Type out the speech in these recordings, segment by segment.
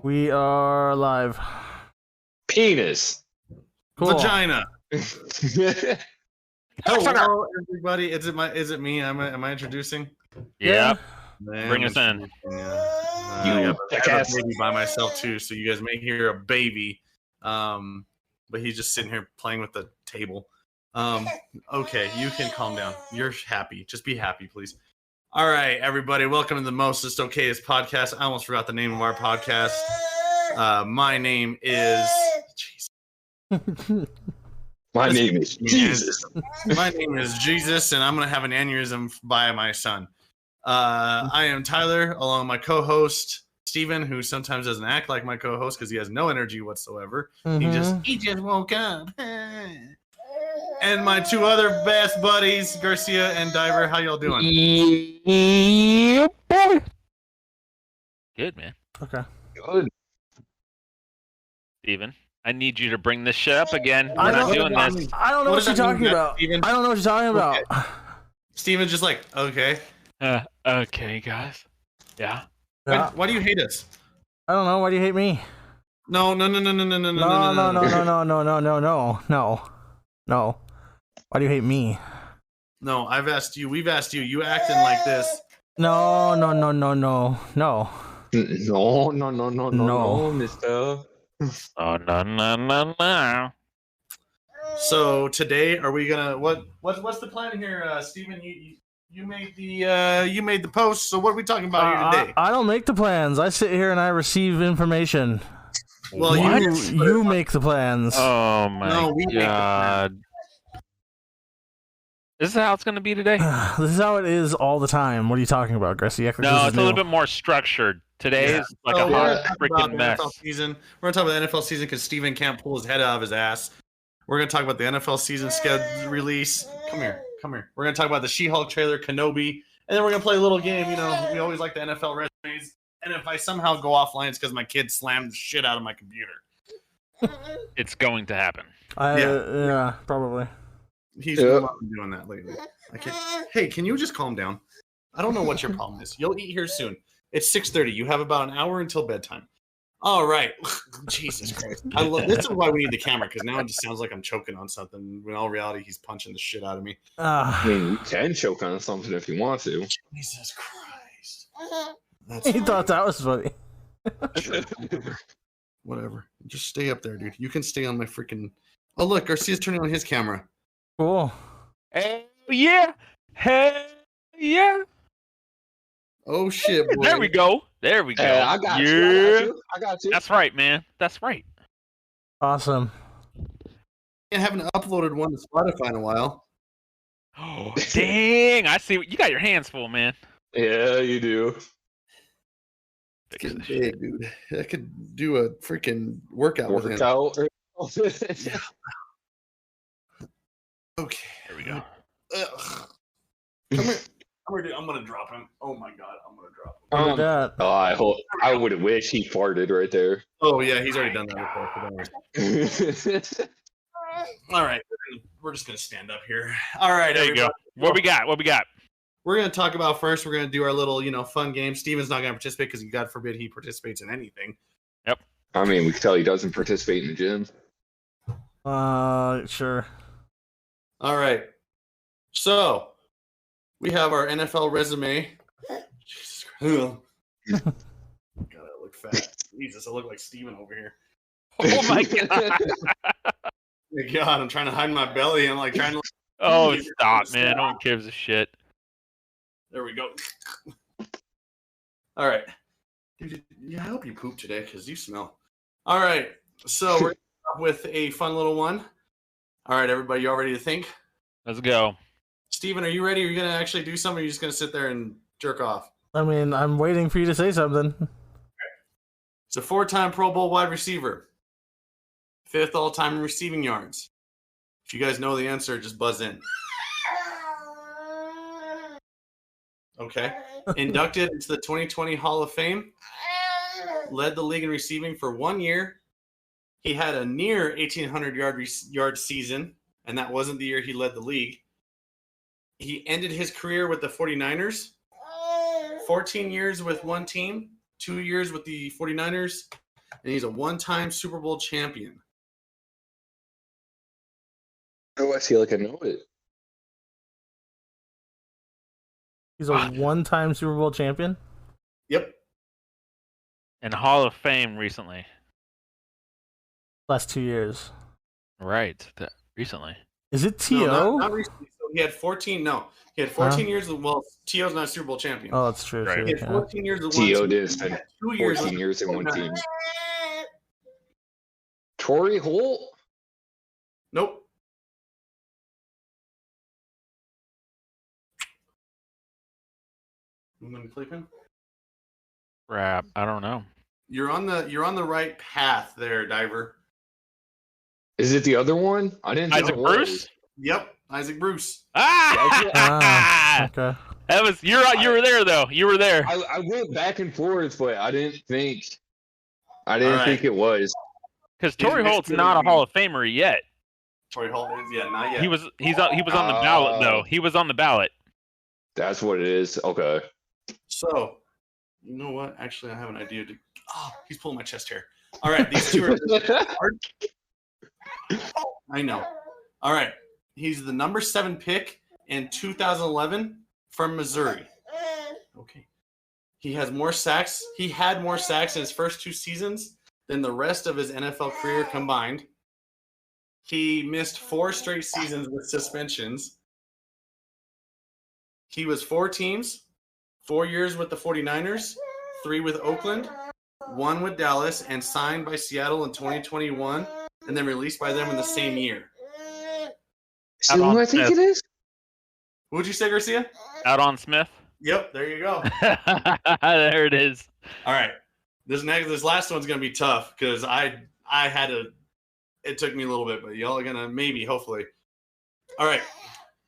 We are live. Penis. Cool. Vagina. Hello, everybody. Is it me? Am I introducing? Yeah. Bring us in. I have a baby by myself too, so you guys may hear a baby. But he's just sitting here playing with the table. Okay, you can calm down. You're happy. Just be happy, please. All right, everybody. Welcome to the Mostest Okayest podcast. I almost forgot the name of our podcast. My name is. My name is Jesus. My name is Jesus, and I'm going to have an aneurysm by my son. I am Tyler, along with my co-host, Steven, who sometimes doesn't act like my co-host because he has no energy whatsoever. Mm-hmm. He just woke up. And my two other best buddies, Garcia and Diver. How y'all doing? Good, man. Okay. Good. Steven, I need you to bring this shit up again. We're I not don't- doing this. I don't know What what does you're that talking mean, about. Steven? I don't know what you're talking about. Steven's just like, okay. Okay, guys. Yeah. Yeah. Why do you hate us? I don't know. Why do you hate me? No. No. Why do you hate me? No, I've asked you. We've asked you. You acting like this. No. No, mister. Oh, no. So today, are we gonna what's the plan here, Steven? You made the post. So what are we talking about here today? I don't make the plans. I sit here and I receive information. Well, you make the plans. Oh, my No, we make the God. This is how it's going to be today? This is how it is all the time. What are you talking about, Gracie? No, it's a little bit more structured. Today is like So a we're hot gonna talk about freaking the mess. NFL season. We're gonna talk about the NFL season because Steven can't pull his head out of his ass. We're gonna talk about the NFL season schedule release. Come here. We're gonna talk about the She-Hulk trailer, Kenobi, and then we're gonna play a little game. You know, we always like the NFL resumes. And if I somehow go offline, it's because my kid slammed the shit out of my computer. It's going to happen. Yeah, probably. He's been doing that lately. Hey, can you just calm down? I don't know what your problem is. You'll eat here soon. It's 6:30. You have about an hour until bedtime. All right. Jesus Christ. This is why we need the camera, because now it just sounds like I'm choking on something. When in all reality, he's punching the shit out of me. I mean, you can choke on something if you want to. Jesus Christ. He thought that was funny. Whatever. Just stay up there, dude. You can stay on my freaking... Oh, look. Garcia's turning on his camera. Cool. Hell yeah. Hell yeah. Oh, shit, boy. There we go. I got you. That's right, man. That's right. Awesome. I haven't uploaded one to Spotify in a while. Oh, dang. I see. You got your hands full, man. Yeah, you do. It's getting big, dude. I could do a freaking workout with him. Yeah. Okay. There we go. Ugh. Come here. I'm gonna drop him. Oh my god, I'm gonna drop him. Look at that. I would wish he farted right there. Oh yeah, he's already done that before. All right, we're just gonna stand up here. All right, There you go. What we got? We're gonna talk about first. We're gonna do our little, fun game. Steven's not gonna participate because God forbid he participates in anything. I mean, we can tell he doesn't participate in the gym. Sure. All right, so we have our NFL resume. Jesus Christ. God, I look fat. Jesus, I look like Steven over here. Oh my god. My God, I'm trying to hide my belly. I'm like trying to. Oh, stop, man. No one gives a shit. There we go. All right. Dude, yeah, I hope you poop today because you smell. All right. So we're going to start with a fun little one. All right, everybody, you all ready to think? Let's go. Steven, are you ready? Are you going to actually do something or are you just going to sit there and jerk off? I mean, I'm waiting for you to say something. It's a 4-time Pro Bowl wide receiver. 5th all-time receiving yards. If you guys know the answer, just buzz in. Okay. Inducted into the 2020 Hall of Fame. Led the league in receiving for 1 year. He had a near 1,800 yard season, and that wasn't the year he led the league. He ended his career with the 49ers. 14 years with one team, 2 years with the 49ers, and he's a one-time Super Bowl champion. Oh, I feel like I know it. He's a one-time Super Bowl champion. Yep. And Hall of Fame recently. Last 2 years. Right. Recently. Is it T.O.? No, not recently. So he had 14. No, he had 14 years. Well, T.O.'s not a Super Bowl champion. Oh, that's true. Right. He had 14 years of one T.O. team. did spend 2 years. 14 years in one team. Torrey Holt? Nope. You want me to click him? Crap. I don't know. You're on the right path there, Diver. Is it the other one? I didn't think Isaac it was. Bruce? Yep, Isaac Bruce. Ah! Okay. That was you were there though. You were there. I went back and forth, but I didn't think right. think it was. Because Torrey Holt's not a Hall of Famer yet. Torrey Holt is not yet. He was on the ballot though. He was on the ballot. That's what it is. Okay. So, you know what? Actually, I have an idea. He's pulling my chest hair. All right, these two are hard. I know. All right, he's the number 7 pick in 2011 from Missouri. Okay. He has more sacks. He had more sacks in his first 2 seasons than the rest of his NFL career combined. He missed 4 straight seasons with suspensions. He was 4 teams, 4 years with the 49ers, 3 with Oakland, 1 with Dallas, and signed by Seattle in 2021, and then released by them in the same year. See who I think it is? Who would you say, Garcia? Out on Smith. Yep, there you go. There it is. All right, this last one's gonna be tough because I had to. It took me a little bit, but y'all are gonna hopefully. All right,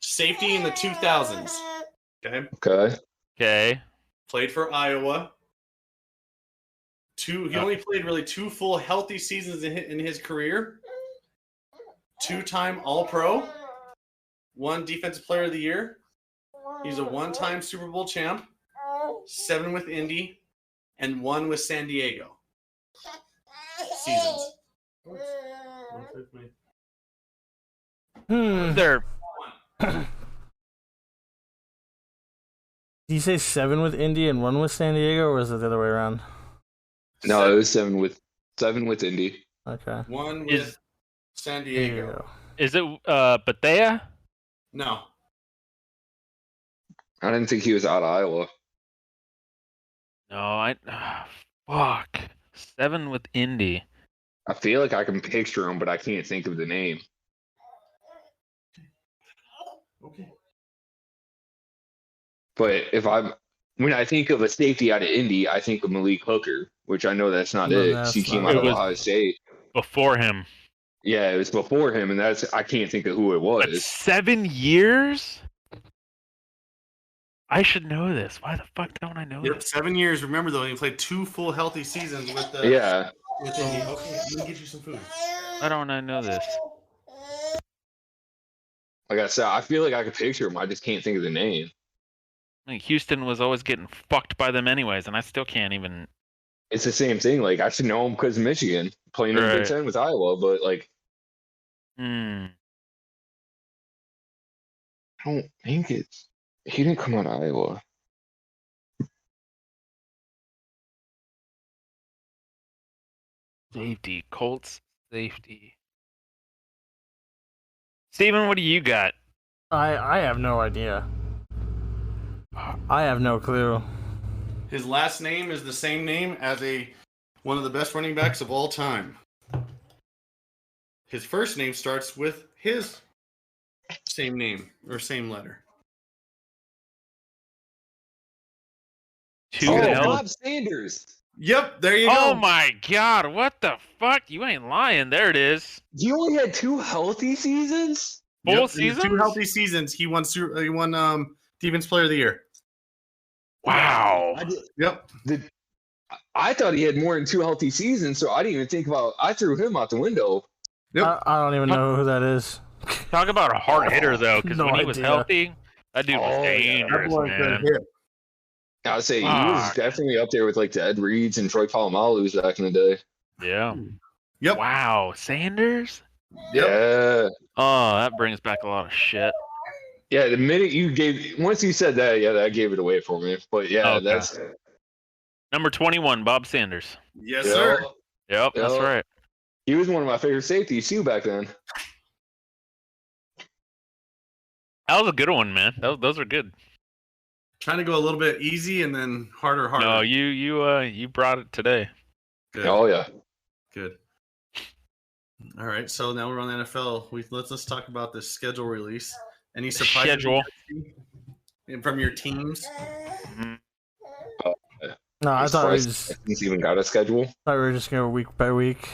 safety in the 2000s. Okay. Played for Iowa. He only played really 2 full healthy seasons in his career. 2-time All-Pro. 1 Defensive Player of the Year. He's a 1-time Super Bowl champ. 7 with Indy, and 1 with San Diego. Seasons. There. Did you say 7 with Indy and 1 with San Diego, or was it the other way around? No, it was 7 with Indy. Okay. 1 with San Diego. Is it Bethea? No. I didn't think he was out of Iowa. No, fuck. 7 with Indy. I feel like I can picture him, but I can't think of the name. Okay. But when I think of a safety out of Indy, I think of Malik Hooker, which I know that's not it. That's He came not out of it. Ohio State. Before him. Yeah, it was before him, and I can't think of who it But was. 7 years? I should know this. Why the fuck don't I know Yep, this? 7 years. Remember though, he played 2 full healthy seasons with the. Yeah. With Indy. Okay, I'm gonna get you some food. Why don't I know this? Like I said, I feel like I could picture him. I just can't think of the name. Like Houston was always getting fucked by them anyways, and I still can't even. It's the same thing. Like, I should know him because of Michigan, playing in the Big Right. Ten with Iowa, but, like, Hmm. I don't think he didn't come out of Iowa. Safety. Colts safety. Steven, what do you got? I have no idea. I have no clue. His last name is the same name as one of the best running backs of all time. His first name starts with his same name or same letter. Two Oh, L's. Bob Sanders. Yep, there you go. Oh my god, what the fuck? You ain't lying. There it is. He only had 2 healthy seasons? Full Yep, in the seasons? 2 healthy seasons. He won Defense Player of the Year. Wow. Yep. I thought he had more than 2 healthy seasons, so I didn't even think about. I threw him out the window. Yep. I don't even know who that is. Talk about a hard hitter though, because No when he was idea. healthy, that dude was Oh, yeah. dangerous, man. I would say he was Fuck. definitely up there with like the Ed Reeds and Troy Polamalu's back in the day. Yeah. Yep. Wow, Sanders. Yeah. Oh, that brings back a lot of shit. Yeah, the minute once you said that, yeah, that gave it away for me. But yeah, Okay. that's Number 21, Bob Sanders. Yes, yeah, sir. Yep, that's Yeah. right. he was one of my favorite safeties too back then. That was a good one, man. Those are good. Trying to go a little bit easy and then harder. No, you brought it today. Good. Oh yeah. Good. All right, so now we're on the NFL. Let's talk about this schedule release. Any surprises Schedule. from your teams? Mhm. No, I As thought far we as just Texans even got a schedule. just going week by week.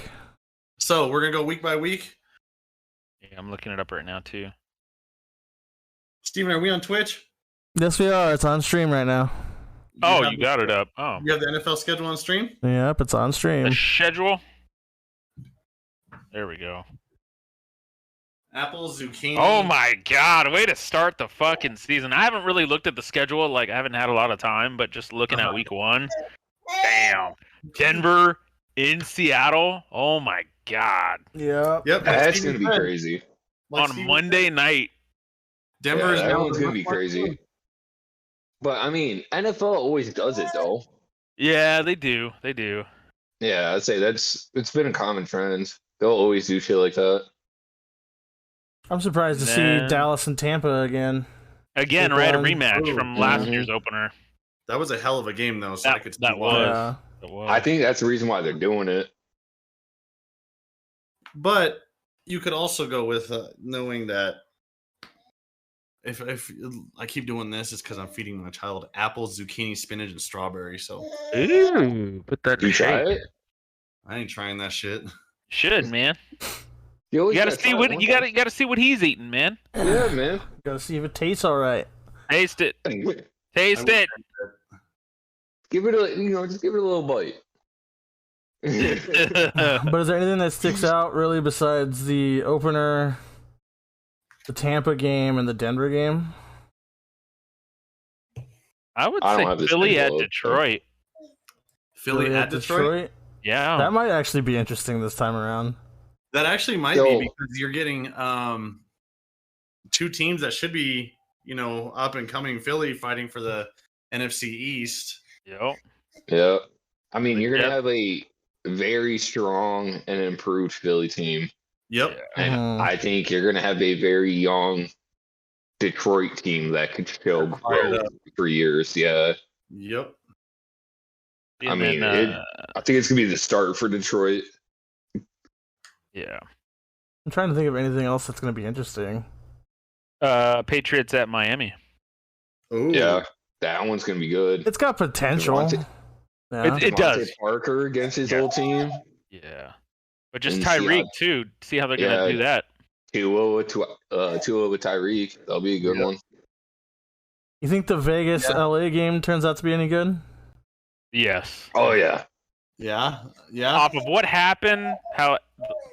So we're gonna go week by week. Yeah, I'm looking it up right now too. Steven, are we on Twitch? Yes, we are. It's on stream right now. Oh, you got it up. Oh, You have the NFL schedule on stream? Yep, it's on stream. the schedule. There we go. Apple, zucchini. Oh my god, way to start the fucking season. I haven't really looked at the schedule, like I haven't had a lot of time, but just looking at week 1. Damn. Denver in Seattle. Oh my god. Yep. Yep. That's gonna be crazy. On Monday night. Denver is that now one's gonna be crazy. But I mean, NFL always does it though. Yeah, they do. They do. Yeah, I'd say it's been a common trend. They'll always do shit like that. I'm surprised to Then- see Dallas and Tampa again. Again, Week right? A one. rematch from last Mhm. year opener. That was a hell of a game though, so I could see that why. was. Yeah. It was. I think that's the reason why they're doing it. But you could also go with knowing that if I keep doing this, it's because I'm feeding my child apples, zucchini, spinach, and strawberry. So Ooh, put that in You the try shake. it? I ain't trying that shit. Should, man. You You always gotta gotta see try what it you gotta see what he's eating, man. Yeah, man. Gotta see if it tastes all right. Taste it. Give Taste it. it just give it a little bite. But is there anything that sticks out really besides the opener, the Tampa game, and the Denver game? I would I don't say have this Philly at schedule up, Detroit. Philly at Detroit. Yeah. That might actually be interesting this time around. That actually might Yo. be because you're getting two teams that should be, up and coming. Philly fighting for the NFC East. Yep. Yeah. I mean, you're gonna Yep. have a very strong and improved Philly team. Yep. And Mhm. I think you're gonna have a very young Detroit team that could show Fired growth up. for years. Yeah. Yep. I And mean, then, I think it's gonna be the start for Detroit. yeah. I'm trying to think of anything else that's going to be interesting. Patriots at Miami. Ooh. Yeah. That one's gonna be good. It's got potential. Devontae- Yeah. It Devontae does. Parker against his Yeah. old team. Yeah. But just And Tyreek too. See how they're gonna Yeah. do that. Tua with Tyreek. That'll be a good Yep. one. You think the Vegas Yeah. LA game turns out to be any good? Yes. Oh yeah. Yeah. Yeah. Off of what happened, how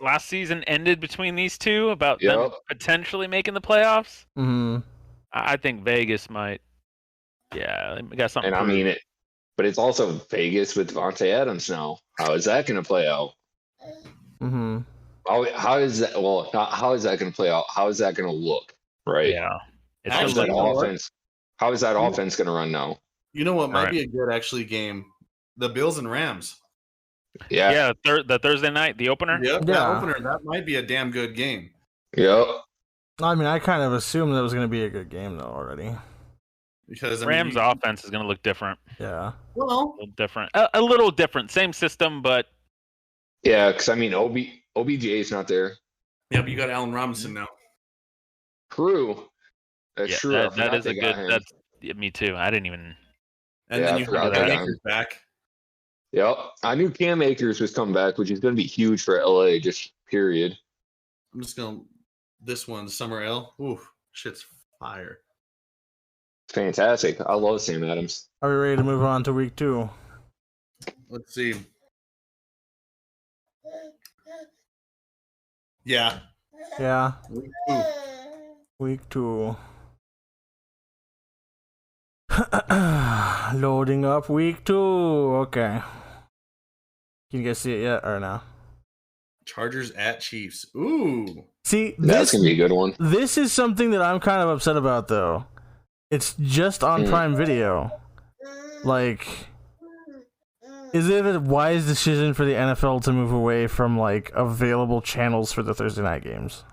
last season ended between these two, about them Yep. potentially making the playoffs, Mm-hmm. I think Vegas might. Yeah, they got something. And I to prove. mean it, but it's also Vegas with Devontae Adams now. How is that going to play out? Mm-hmm. How is that? Well, not how is that going to play out? How is that going to look? Right? Yeah. It's How is Actually, that you know what? offense? How is that offense going to run now? You know what might Right. be a good actually game? The Bills and Rams. Yeah. yeah, the Thursday night, the opener. Yep. Yeah. That opener, that might be a damn good game. Yep. I mean, I kind of assumed that it was going to be a good game, though, already. Because Rams offense is going to look different. Yeah. Well, A little different. A little different. Same system, but Yeah. Because I mean, OBJ is not there. yeah, but you got Allen Robinson now. True. That's yeah, true. I that forgot is they a got good. him. That's yeah, me too. I didn't even. And Yeah, then I you forgot have they Cam got him. Akers back. Yep. I knew Cam Akers was coming back, which is going to be huge for LA. Just period. I'm just going this one, Summer L. Ooh, shit's fire. Fantastic. I love Sam Adams. Are we ready to move on to week 2? Let's see. Yeah. Yeah. Ooh. Week 2. Loading up week 2. Okay. Can you guys see it yet or no? Chargers at Chiefs. Ooh. See, That's gonna be a good one. This is something that I'm kind of upset about, though. It's just on Prime Video. Like, is it a wise decision for the NFL to move away from like available channels for the Thursday night games?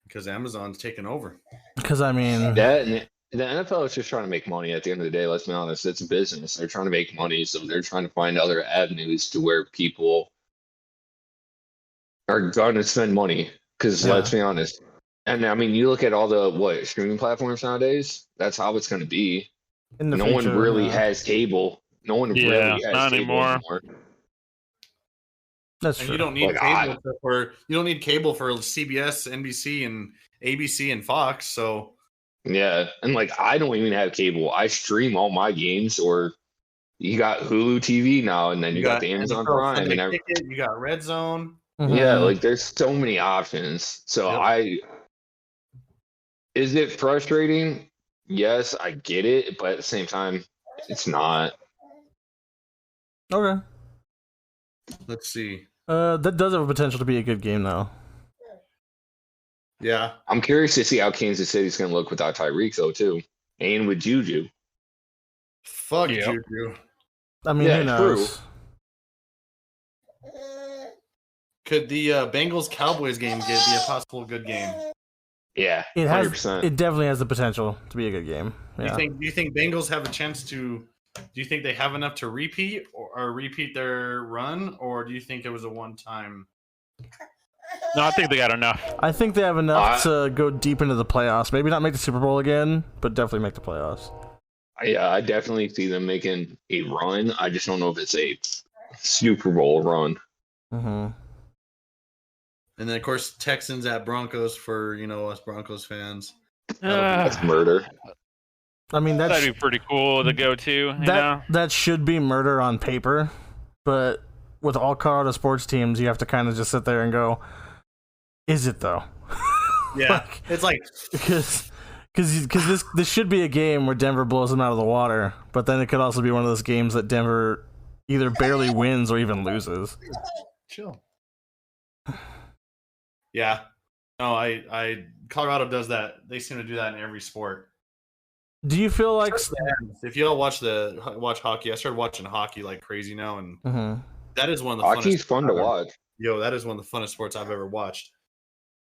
Because Amazon's taken over. Because I mean, the NFL is just trying to make money. At the end of the day, let's be honest, it's a business. They're trying to make money, so they're trying to find other avenues to where people are going to spend money. Because let's be honest, and I mean, you look at all the streaming platforms nowadays. That's how it's going to be. No one really has cable. No one really has not cable anymore. That's and true. you don't need cable for CBS, NBC, and ABC and Fox. So yeah, and like I don't even have cable. I stream all my games, or you got Hulu TV now, and then you got the Amazon Prime, and everything. You got Red Zone. Yeah, like there's so many options. So is it frustrating? Yes, I get it, but at the same time, it's not. Okay. Let's see. That does have a potential to be a good game, though. Yeah. I'm curious to see how Kansas City's going to look without Tyreek, though, too. And with Juju. Fuck Juju. I mean, who knows? Could the Bengals-Cowboys game be a possible good game? Yeah, it 100%. It definitely has the potential to be a good game. Yeah. Do you think Bengals have a chance to? Do you think they have enough to repeat or repeat their run, or do you think it was a one-time? No, I think they got enough. I think they have enough to go deep into the playoffs. Maybe not make the Super Bowl again, but definitely make the playoffs. I definitely see them making a run. I just don't know if it's a Super Bowl run. Mm-hmm. And then, of course, Texans at Broncos for us Broncos fans. That's murder. I mean, that'd be pretty cool to go to. That should be murder on paper, but with all Colorado sports teams, you have to kind of just sit there and go, "Is it though?" Yeah, it's like because this should be a game where Denver blows them out of the water, but then it could also be one of those games that Denver either barely wins or even loses. Chill. Yeah. No, I Colorado does that. They seem to do that in every sport. Do you feel like if you all watch hockey? I started watching hockey like crazy now, and that is one of the hockey's fun to watch. Yo, that is one of the funnest sports I've ever watched.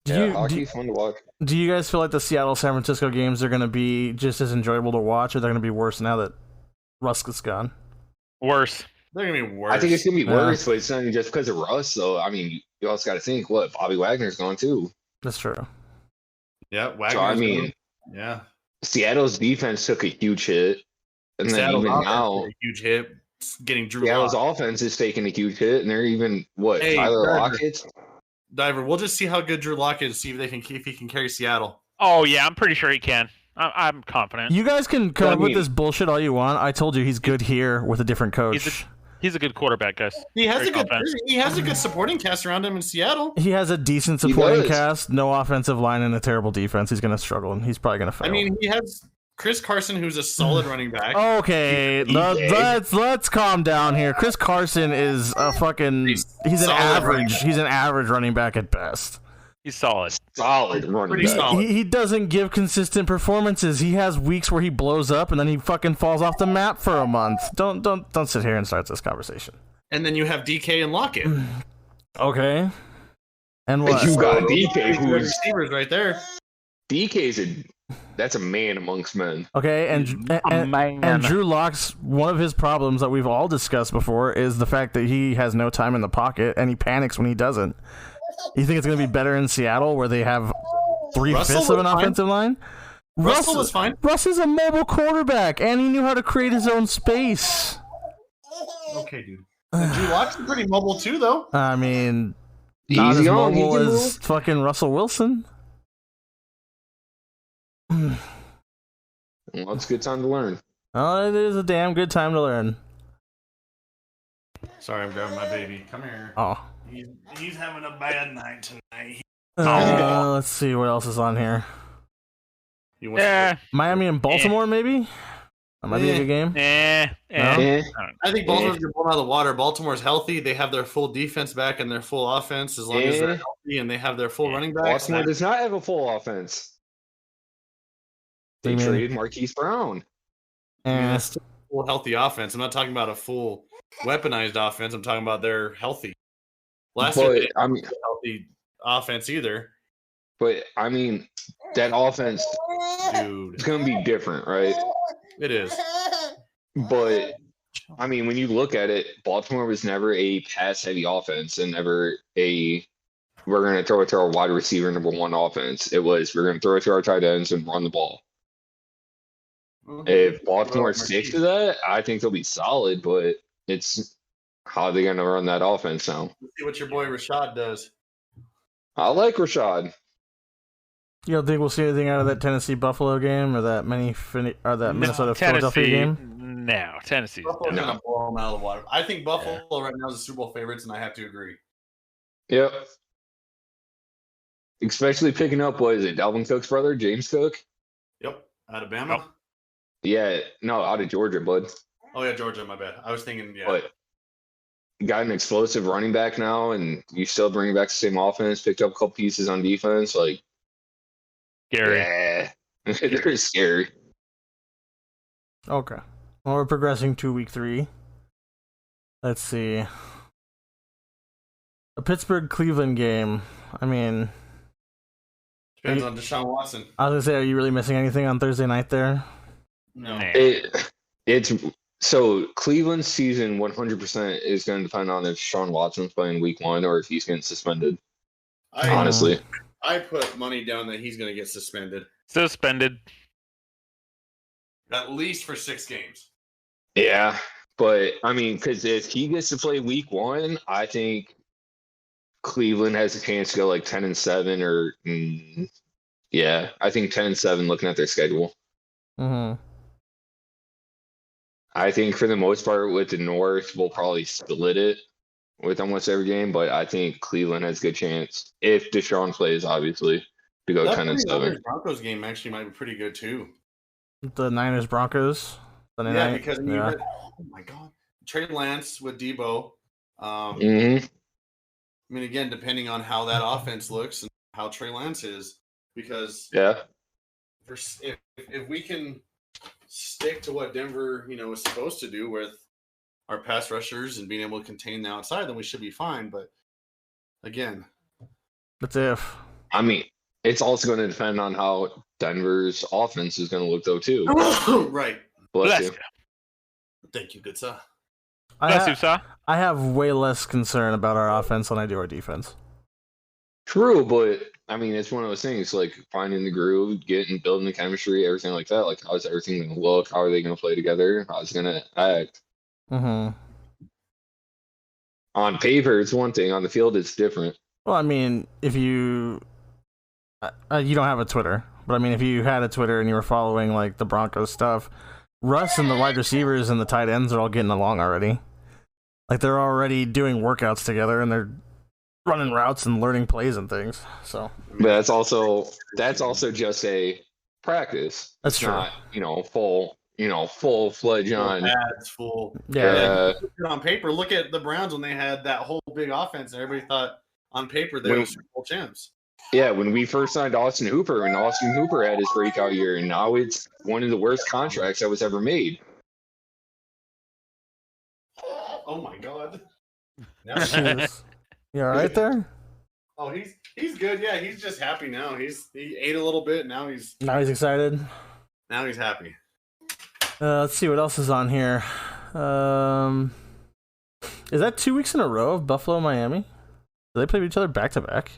Hockey's fun to watch. Do you guys feel like the Seattle-San Francisco games are going to be just as enjoyable to watch, or they're going to be worse now that Rusk is gone? Worse. They're going to be worse. I think it's going to be worse, but it's not even just because of Russ. So I mean, you also got to think, Bobby Wagner's gone too. That's true. Yeah, Wagner's so I mean, gone. Yeah. Seattle's defense took a huge hit, and Seattle's then even now, a huge hit. Getting Drew. Seattle's offense is taking a huge hit, and they're even Tyler Lockett. Diver, we'll just see how good Drew Lock is. See if he can carry Seattle. Oh yeah, I'm pretty sure he can. I'm confident. You guys can come up with this bullshit all you want. I told you he's good here with a different coach. He's a good quarterback, guys. He has a good supporting cast around him in Seattle. He has a decent supporting cast, no offensive line, and a terrible defense. He's going to struggle, and he's probably going to fail. I mean, he has Chris Carson, who's a solid running back. Okay, let's calm down here. Chris Carson is a fucking he's an average running back at best. He's solid. Solid running Pretty back. solid. He doesn't give consistent performances. He has weeks where he blows up and then he fucking falls off the map for a month. Don't sit here and start this conversation. And then you have DK and Lockett. Okay. And what? You got DK, who's receivers right there. DK's that's a man amongst men. Okay, and Drew Lock's one of his problems that we've all discussed before is the fact that he has no time in the pocket and he panics when he doesn't. You think it's going to be better in Seattle where they have 3/5 of an offensive line? Russell was fine. Russ is a mobile quarterback, and he knew how to create his own space. Okay, dude. And Drew Lock's pretty mobile too, though. I mean, not as mobile as fucking Russell Wilson. Well, it's a good time to learn. Oh, it is a damn good time to learn. Sorry, I'm grabbing my baby. Come here. Oh. He's having a bad night tonight. Let's see what else is on here. Yeah. Miami and Baltimore, maybe? That might be a good game. I think Baltimore's going to blow out of the water. Baltimore's healthy. They have their full defense back and their full offense as long as they're healthy and they have their full running back. Baltimore does not have a full offense. They traded Marquise Brown. I mean, that's still a full healthy offense. I'm not talking about a full weaponized offense. I'm talking about they're healthy. Last year, they didn't have a healthy offense either. But, I mean, that offense, dude, it's going to be different, right? It is. But, I mean, when you look at it, Baltimore was never a pass-heavy offense and never a we're going to throw it to our wide receiver number one offense. It was we're going to throw it to our tight ends and run the ball. If Baltimore sticks to that, I think they'll be solid, but it's how are they going to run that offense now? Let's see what your boy Rashad does. I like Rashad. You don't think we'll see anything out of that Tennessee Buffalo game or that Minnesota Philadelphia game? No, Tennessee. Buffalo's gonna blow them out of the water. I think Buffalo right now is the Super Bowl favorites, and I have to agree. Yep. Especially picking up, what is it, Dalvin Cook's brother, James Cook? Yep, out of Bama. Oh. Yeah, no, out of Georgia, bud. Oh yeah, Georgia. My bad. I was thinking, yeah. But got an explosive running back now, and you still bring back the same offense. Picked up a couple pieces on defense, like. Scary. Yeah, they're scary. Okay. Well, we're progressing to week 3. Let's see. A Pittsburgh-Cleveland game. I mean... Depends on Deshaun Watson. I was going to say, are you really missing anything on Thursday night there? No. It's so Cleveland's season 100% is going to depend on if Deshaun Watson's playing week 1 or if he's getting suspended. Honestly. I put money down that he's going to get suspended. At least for 6 games. Yeah, but, I mean, because if he gets to play week 1, I think Cleveland has a chance to go like 10-7 or, yeah, I think 10-7 looking at their schedule. Mm-hmm. I think for the most part with the North, we'll probably split it with almost every game, but I think Cleveland has a good chance if Deshaun plays, obviously, to go 10-7. Broncos game actually might be pretty good too. The Niners Broncos. Yeah, because oh my god, Trey Lance with Debo. I mean, again, depending on how that offense looks and how Trey Lance is, because if we can stick to what Denver, is supposed to do with our pass rushers and being able to contain the outside, then we should be fine. But again, that's if. I mean, it's also going to depend on how Denver's offense is going to look, though, too. Right. Bless you. Thank you, good sir. I have way less concern about our offense than I do our defense. True, but I mean, it's one of those things like finding the groove, building the chemistry, everything like that. Like, how's everything going to look? How are they going to play together? How's it going to act? Mm-hmm. On paper, it's one thing. On the field, it's different. Well, I mean, if you don't have a Twitter, but I mean, if you had a Twitter and you were following like the Broncos stuff, Russ and the wide receivers and the tight ends are all getting along already. Like, they're already doing workouts together and they're running routes and learning plays and things. So, but that's also just a practice. That's true. Not, full fledged on. That's full. Yeah. On paper, look at the Browns when they had that whole big offense, and everybody thought on paper they were Super Bowl champs. Yeah, when we first signed Austin Hooper, and Austin Hooper had his breakout year, and now it's one of the worst contracts that was ever made. Oh my god! You all right there? Oh, he's good. Yeah, he's just happy now. He ate a little bit. Now he's excited. Now he's happy. Let's see what else is on here. Is that 2 weeks in a row of Buffalo Miami? Do they play each other back to back?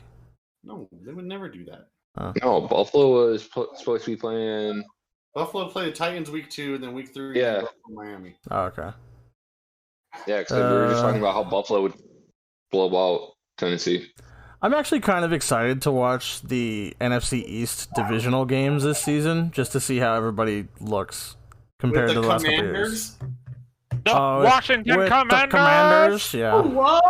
No, they would never do that. No, Buffalo was supposed to be playing. Buffalo played the Titans week 2, and then week 3. Yeah, Miami. Oh, okay. Yeah, because we were just talking about how Buffalo would blow out Tennessee. I'm actually kind of excited to watch the NFC East divisional games this season, just to see how everybody looks compared to the last couple years. The Washington Commanders. The Commanders, yeah. What?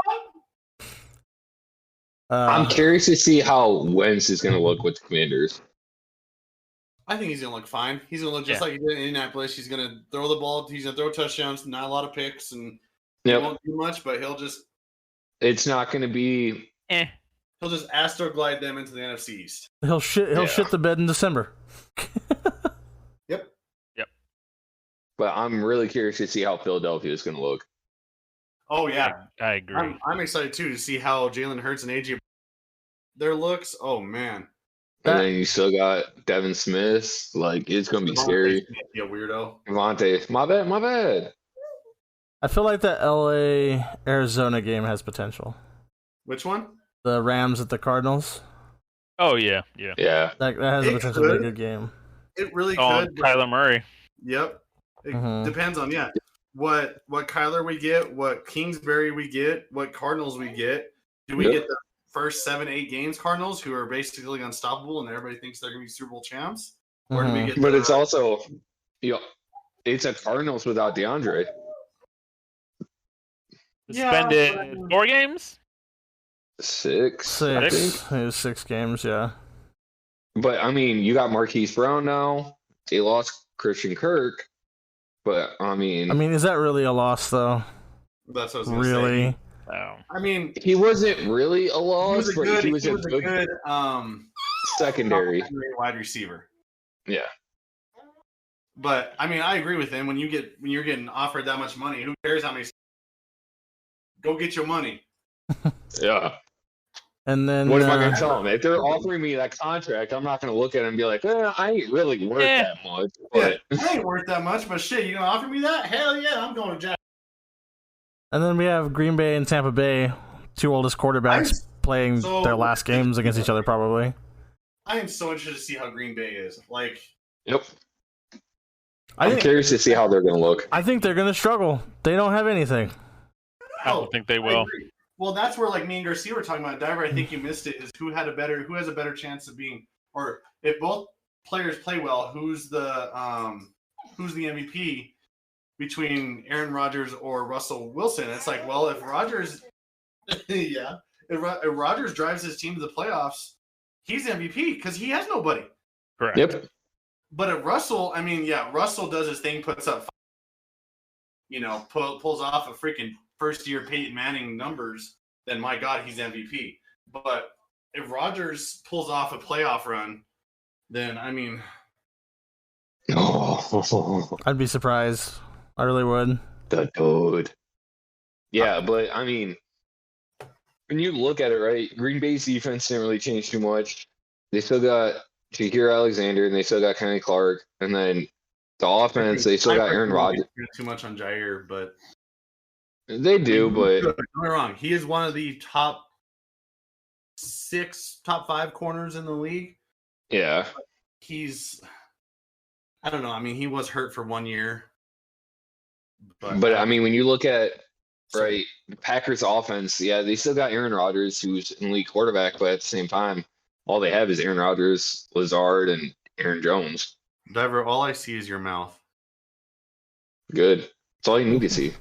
I'm curious to see how Wentz is going to look with the Commanders. I think he's gonna look fine. He's gonna look just like he did in Indianapolis. He's gonna throw the ball. He's gonna throw touchdowns. Not a lot of picks, and he won't do much. But he'll just. It's not gonna be. He'll just astroglide them into the NFC East. He'll shit the bed in December. Yep. But I'm really curious to see how Philadelphia is gonna look. Oh yeah, I agree. I'm excited too to see how Jalen Hurts and AJ their looks. Oh man. And then you still got Devin Smith. Like, it's going to be scary. Be a weirdo. Devontae. My bad. I feel like that LA-Arizona game has potential. Which one? The Rams at the Cardinals. Oh, yeah. Yeah. That has the potential to be a good game. It really could. Kyler Murray. Yep. It depends on, what Kyler we get, what Kingsbury we get, what Cardinals we get. Do we get the first 7-8 games Cardinals, who are basically unstoppable, and everybody thinks they're going to be Super Bowl champs? Or do we get? But it's also, it's a Cardinals without DeAndre. Suspended 4 games. 6. It was 6 games, yeah. But I mean, you got Marquise Brown now. They lost Christian Kirk, but I mean, is that really a loss though? That's what I was going to say. Wow. I mean, he wasn't really a loss, but he was a good secondary wide receiver. Yeah. But I mean, I agree with him. When you're getting offered that much money, who cares how many? Go get your money. Yeah. And then what am I going to tell them? If they're offering me that contract, I'm not going to look at it and be like, I ain't really worth that much. But I ain't worth that much, but shit, you going to offer me that? Hell yeah, I'm going to Jack. And then we have Green Bay and Tampa Bay, 2 oldest quarterbacks playing their last games against each other, probably. I am so interested to see how Green Bay is. Yep. I'm curious to see how they're going to look. I think they're going to struggle. They don't have anything. I don't think they will. Well, that's where me and Garcia were talking about. Diver, I think you missed it. Is who has a better chance of being, or if both players play well, who's the MVP between Aaron Rodgers or Russell Wilson? It's like, well, if Rodgers, if Rodgers drives his team to the playoffs, he's MVP because he has nobody. Correct. Yep. But if Russell, Russell does his thing, puts up, pulls off a freaking first-year Peyton Manning numbers, then my God, he's MVP. But if Rodgers pulls off a playoff run, then I'd be surprised. I really would. The toad. Yeah, but when you look at it, right, Green Bay's defense didn't really change too much. They still got Shakir Alexander, and they still got Kenny Clark, and then the offense, they still got Aaron Rodgers. Too much on Jair, but they do. But don't get me wrong, he is one of the top 5 corners in the league. Yeah, I don't know. He was hurt for 1 year. But when you look at the Packers offense, they still got Aaron Rodgers, who's an elite quarterback, but at the same time, all they have is Aaron Rodgers, Lazard, and Aaron Jones. Diver, all I see is your mouth. Good. That's all you need to see.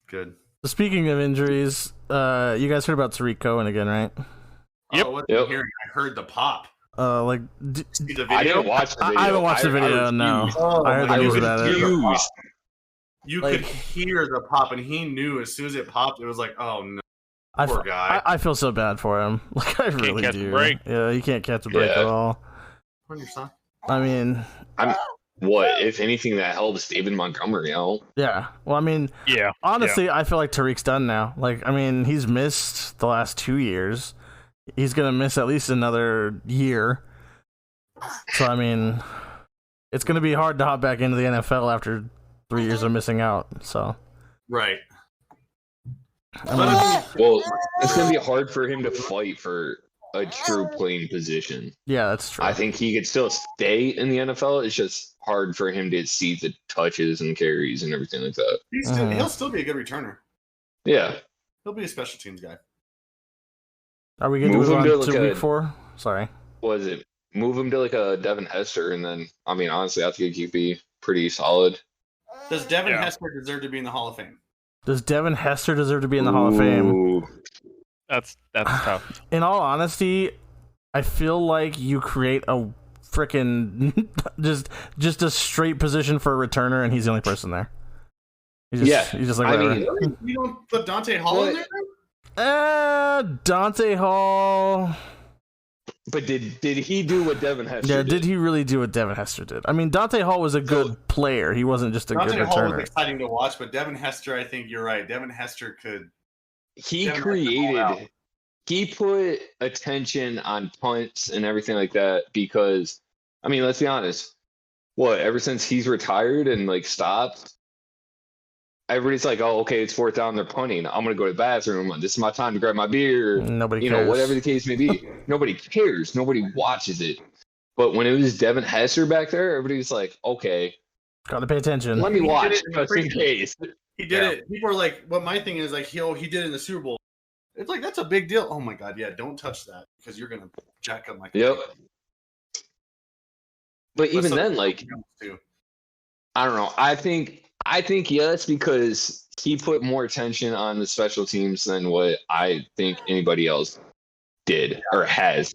Good. Speaking of injuries, you guys heard about Tariq Cohen again, right? Yep. I heard the pop. I didn't watch the video. I haven't watched the video, no. I heard the news about it. You could hear the pop, and he knew as soon as it popped, it was like, oh no. Poor guy. I feel so bad for him. I really catch do. A break. Yeah, he can't catch a break at all. On your son. What, if anything, that helps David Montgomery out? Yeah. Well, honestly, I feel like Tariq's done now. He's missed the last 2 years. He's going to miss at least another year. So, it's going to be hard to hop back into the NFL after 3 years of missing out. So. Right. Well, it's going to be hard for him to fight for a true playing position. Yeah, that's true. I think he could still stay in the NFL. It's just hard for him to see the touches and carries and everything like that. He'll still be a good returner. Yeah. He'll be a special teams guy. Are we going to move on to week 4? Sorry. Was it? Move him to a Devin Hester, and then, honestly, I think he'd be pretty solid. Does Devin Hester deserve to be in the Hall of Fame? Does Devin Hester deserve to be in the Hall of Fame? That's tough. In all honesty, I feel like you create a freaking just a straight position for a returner, and he's the only person there. He's just like, whatever. You don't put Dante Hall in there? Dante Hall. But did he do what Devin Hester did? Yeah, did he really do what Devin Hester did? I mean, Dante Hall was a good player. He wasn't just a good returner. Dante Hall was exciting to watch, but Devin Hester, I think you're right. Devin Hester could. He put attention on punts and everything like that because, I mean, let's be honest. Ever since he's retired and like stopped, everybody's like, oh, okay, it's fourth down, they're punting. I'm gonna go to the bathroom. This is my time to grab my beer. Nobody cares. Whatever the case may be. Nobody cares. Nobody watches it. But when it was Devin Hester back there, everybody's like, okay, gotta pay attention. Let me watch just in case. He did it. People are like, what my thing is like, he did it in the Super Bowl. It's like, that's a big deal. Oh my God, yeah, don't touch that because you're gonna jack up my. Yep. But even then, like, I don't know. I think yes, because he put more attention on the special teams than what I think anybody else did or has.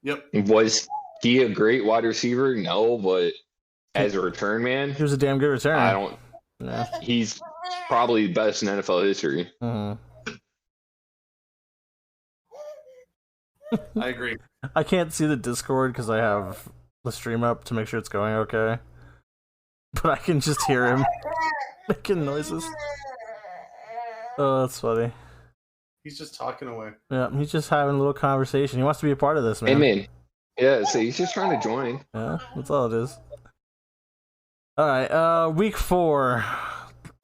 Yep. Was he a great wide receiver? No, but as a return man, he was a damn good returner. I don't. Yeah. He's probably the best in NFL history. Mm-hmm. I agree. I can't see the Discord because I have the stream up to make sure it's going okay. But I can just hear him making noises. Oh, that's funny. He's just talking away. Yeah, he's just having a little conversation. He wants to be a part of this, man. Amen. Yeah, so he's just trying to join. Yeah, that's all it is. All right, week 4.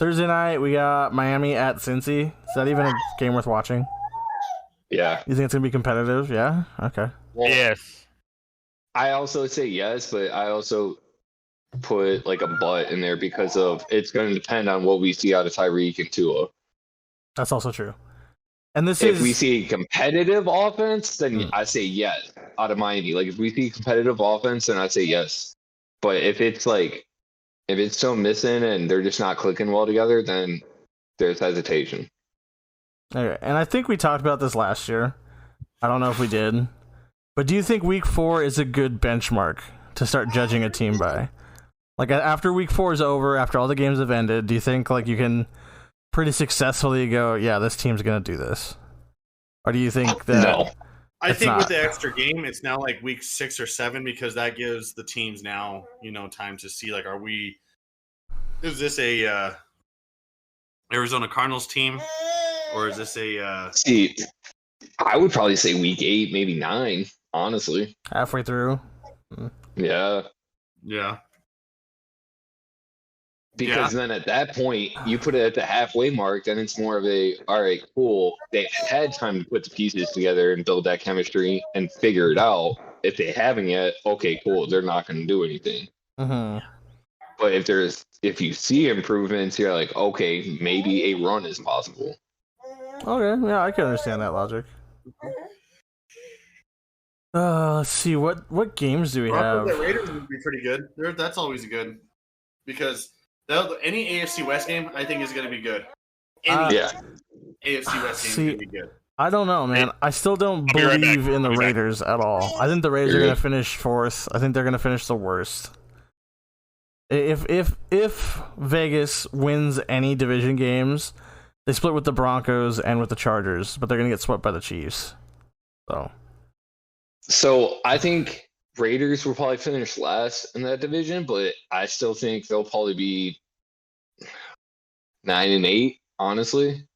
Thursday night, we got Miami at Cincy. Is that even a game worth watching? Yeah. You think it's going to be competitive? Yeah? Okay. Well, yes. I also say yes, but I also put like a but in there because of it's going to depend on what we see out of Tyreek and Tua. That's also true. And if we see competitive offense, then I say yes out of Miami. Like if we see competitive offense, then I say yes. But if it's still missing and they're just not clicking well together, then there's hesitation. Okay, and I think we talked about this last year. I don't know if we did. But do you think week 4 is a good benchmark to start judging a team by? Like after week 4 is over, after all the games have ended, do you think like you can pretty successfully go, yeah, this team's going to do this? Or do you think that... No. I think with the extra game, it's now like week 6 or 7 because that gives the teams now, time to see like, is this a Arizona Cardinals team or is this a... See, I would probably say week 8, maybe 9, honestly. Halfway through? Yeah. Yeah. Because then at that point, you put it at the halfway mark, then it's more of all right, cool. They had time to put the pieces together and build that chemistry and figure it out. If they haven't yet, okay, cool. They're not going to do anything. Mm-hmm. But if you see improvements, you're like, okay, maybe a run is possible. Okay, yeah, I can understand that logic. Let's see, what games do we have? The Raiders would be pretty good. That's always good because any AFC West game I think is going to be good. AFC West game is going to be good. I don't know, man. I still don't believe in the Raiders at all. I think the Raiders are going to finish 4th. I think they're going to finish the worst. If Vegas wins any division games, they split with the Broncos and with the Chargers, but they're going to get swept by the Chiefs. So I think Raiders will probably finish last in that division, but I still think they'll probably be 9-8, honestly.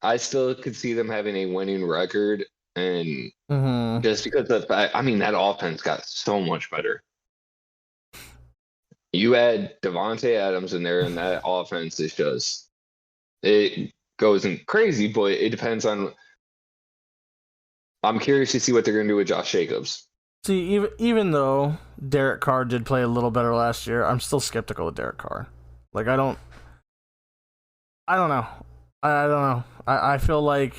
I still could see them having a winning record, and just because of the fact, that offense got so much better. You add Devontae Adams in there, and that offense is just, it goes in crazy, but it depends on. I'm curious to see what they're going to do with Josh Jacobs. See, even though Derek Carr did play a little better last year, I'm still skeptical of Derek Carr. Like, I don't know. I feel like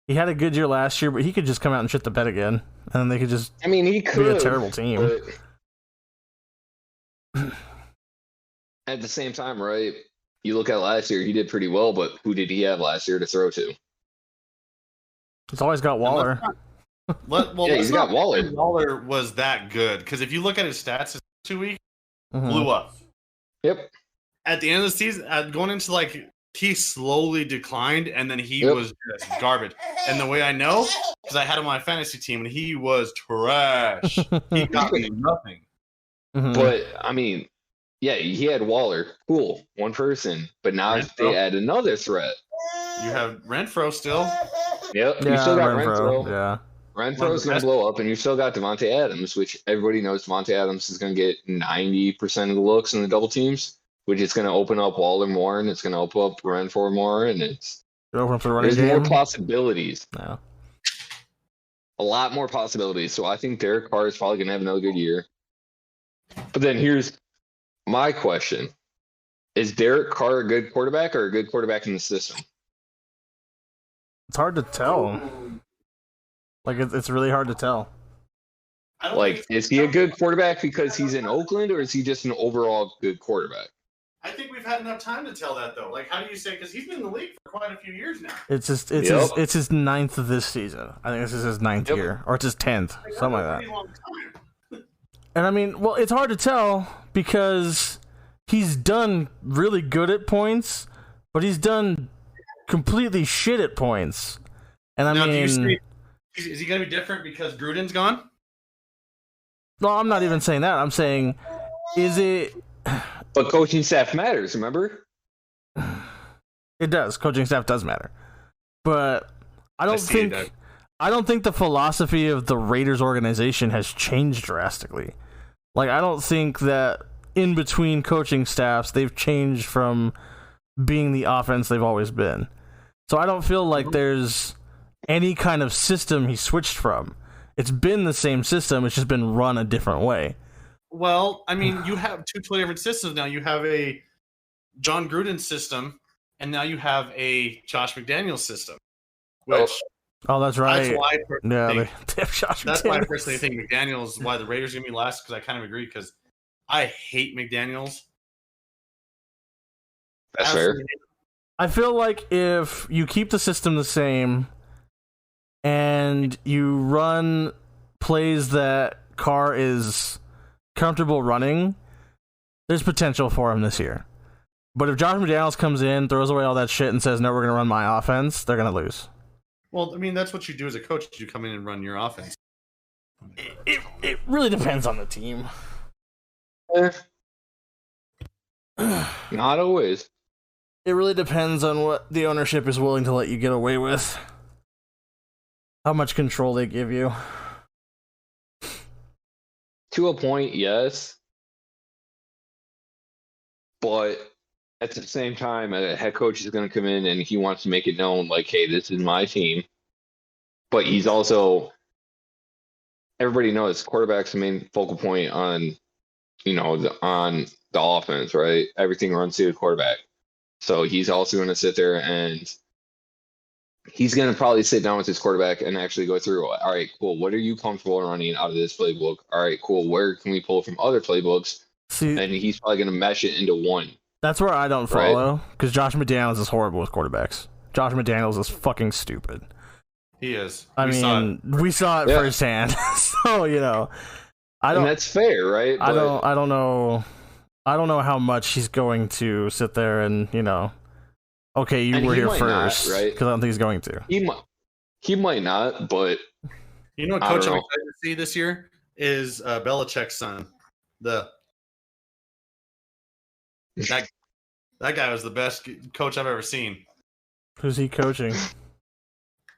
he had a good year last year, but he could just come out and shit the bed again, and then they could just he could be a terrible team. At the same time, right? You look at last year, he did pretty well, but who did he have last year to throw to? It's always got Waller. He's got Waller. Waller was that good because if you look at his stats this 2 weeks, Mhm. blew up. Yep. At the end of the season, going into he slowly declined, and then he was just garbage. And the way I know, because I had him on my fantasy team, and he was trash. He got me nothing. Mhm. But I mean, yeah, he had Waller, cool, one person. But now Renfro. they add another threat. You have Renfro still. Yep, Yeah, you still got Renfro. Renfro. Yeah. Renfro's going to blow up, and you still got Devontae Adams, which everybody knows Devontae Adams is going to get 90% of the looks in the double teams, which is going to open up Waller more, and it's going to open up Renfro more, and Open up the running there's more game. possibilities. No. A lot more possibilities. So I think Derek Carr is probably going to have another good year. But then here's my question. Is Derek Carr a good quarterback or a good quarterback in the system? It's hard to tell. It's really hard to tell. Is he a good quarterback because he's in Oakland, or is he just an overall good quarterback? I think we've had enough time to tell that, though. How do you say? Because he's been in the league for quite a few years now. It's his ninth of this season. I think this is his ninth year, or it's his 10th, something like that. Pretty long time. And I mean, well, it's hard to tell because he's done really good at points, but he's done completely shit at points. And I Now, mean, is he going to be different because Gruden's gone? no, I'm not even saying that. I'm saying, is it? But coaching staff matters, remember? It does. Coaching staff does matter, but I don't think the philosophy of the Raiders organization has changed drastically. I don't think that in between coaching staffs they've changed from being the offense they've always been. So I don't feel like there's any kind of system he switched from. It's been the same system. It's just been run a different way. Well, I mean, you have two totally different systems now. You have a John Gruden system, and now you have a Josh McDaniels system. Which that's right. That's why That's why I personally think McDaniels. Why the Raiders are gonna be last? Because I kind of agree. Because I hate McDaniels. That's fair. I feel like if you keep the system the same and you run plays that Carr is comfortable running, there's potential for him this year. But if Josh McDaniels comes in, throws away all that shit, and says, no, we're going to run my offense, they're going to lose. Well, I mean, that's what you do as a coach. You come in and run your offense. It really depends on the team. Not always. It really depends on what the ownership is willing to let you get away with. How much control they give you. To a point, yes. But at the same time, a head coach is going to come in and he wants to make it known, hey, this is my team. But he's also, everybody knows, quarterback's the main focal point on, on the offense, right? Everything runs through the quarterback. So he's also going to sit there and he's going to probably sit down with his quarterback and actually go through, all right, cool, what are you comfortable running out of this playbook? All right, cool, where can we pull from other playbooks? And he's probably going to mesh it into one. That's where I don't follow, because Josh McDaniels is horrible with quarterbacks. Josh McDaniels is fucking stupid. He is. We saw it firsthand. So, and that's fair, right? I don't know how much he's going to sit there and, okay, you were here first, right? Because I don't think he's going to. He might not, but what coach I'm excited to see this year is Belichick's son. That guy was the best coach I've ever seen. Who's he coaching?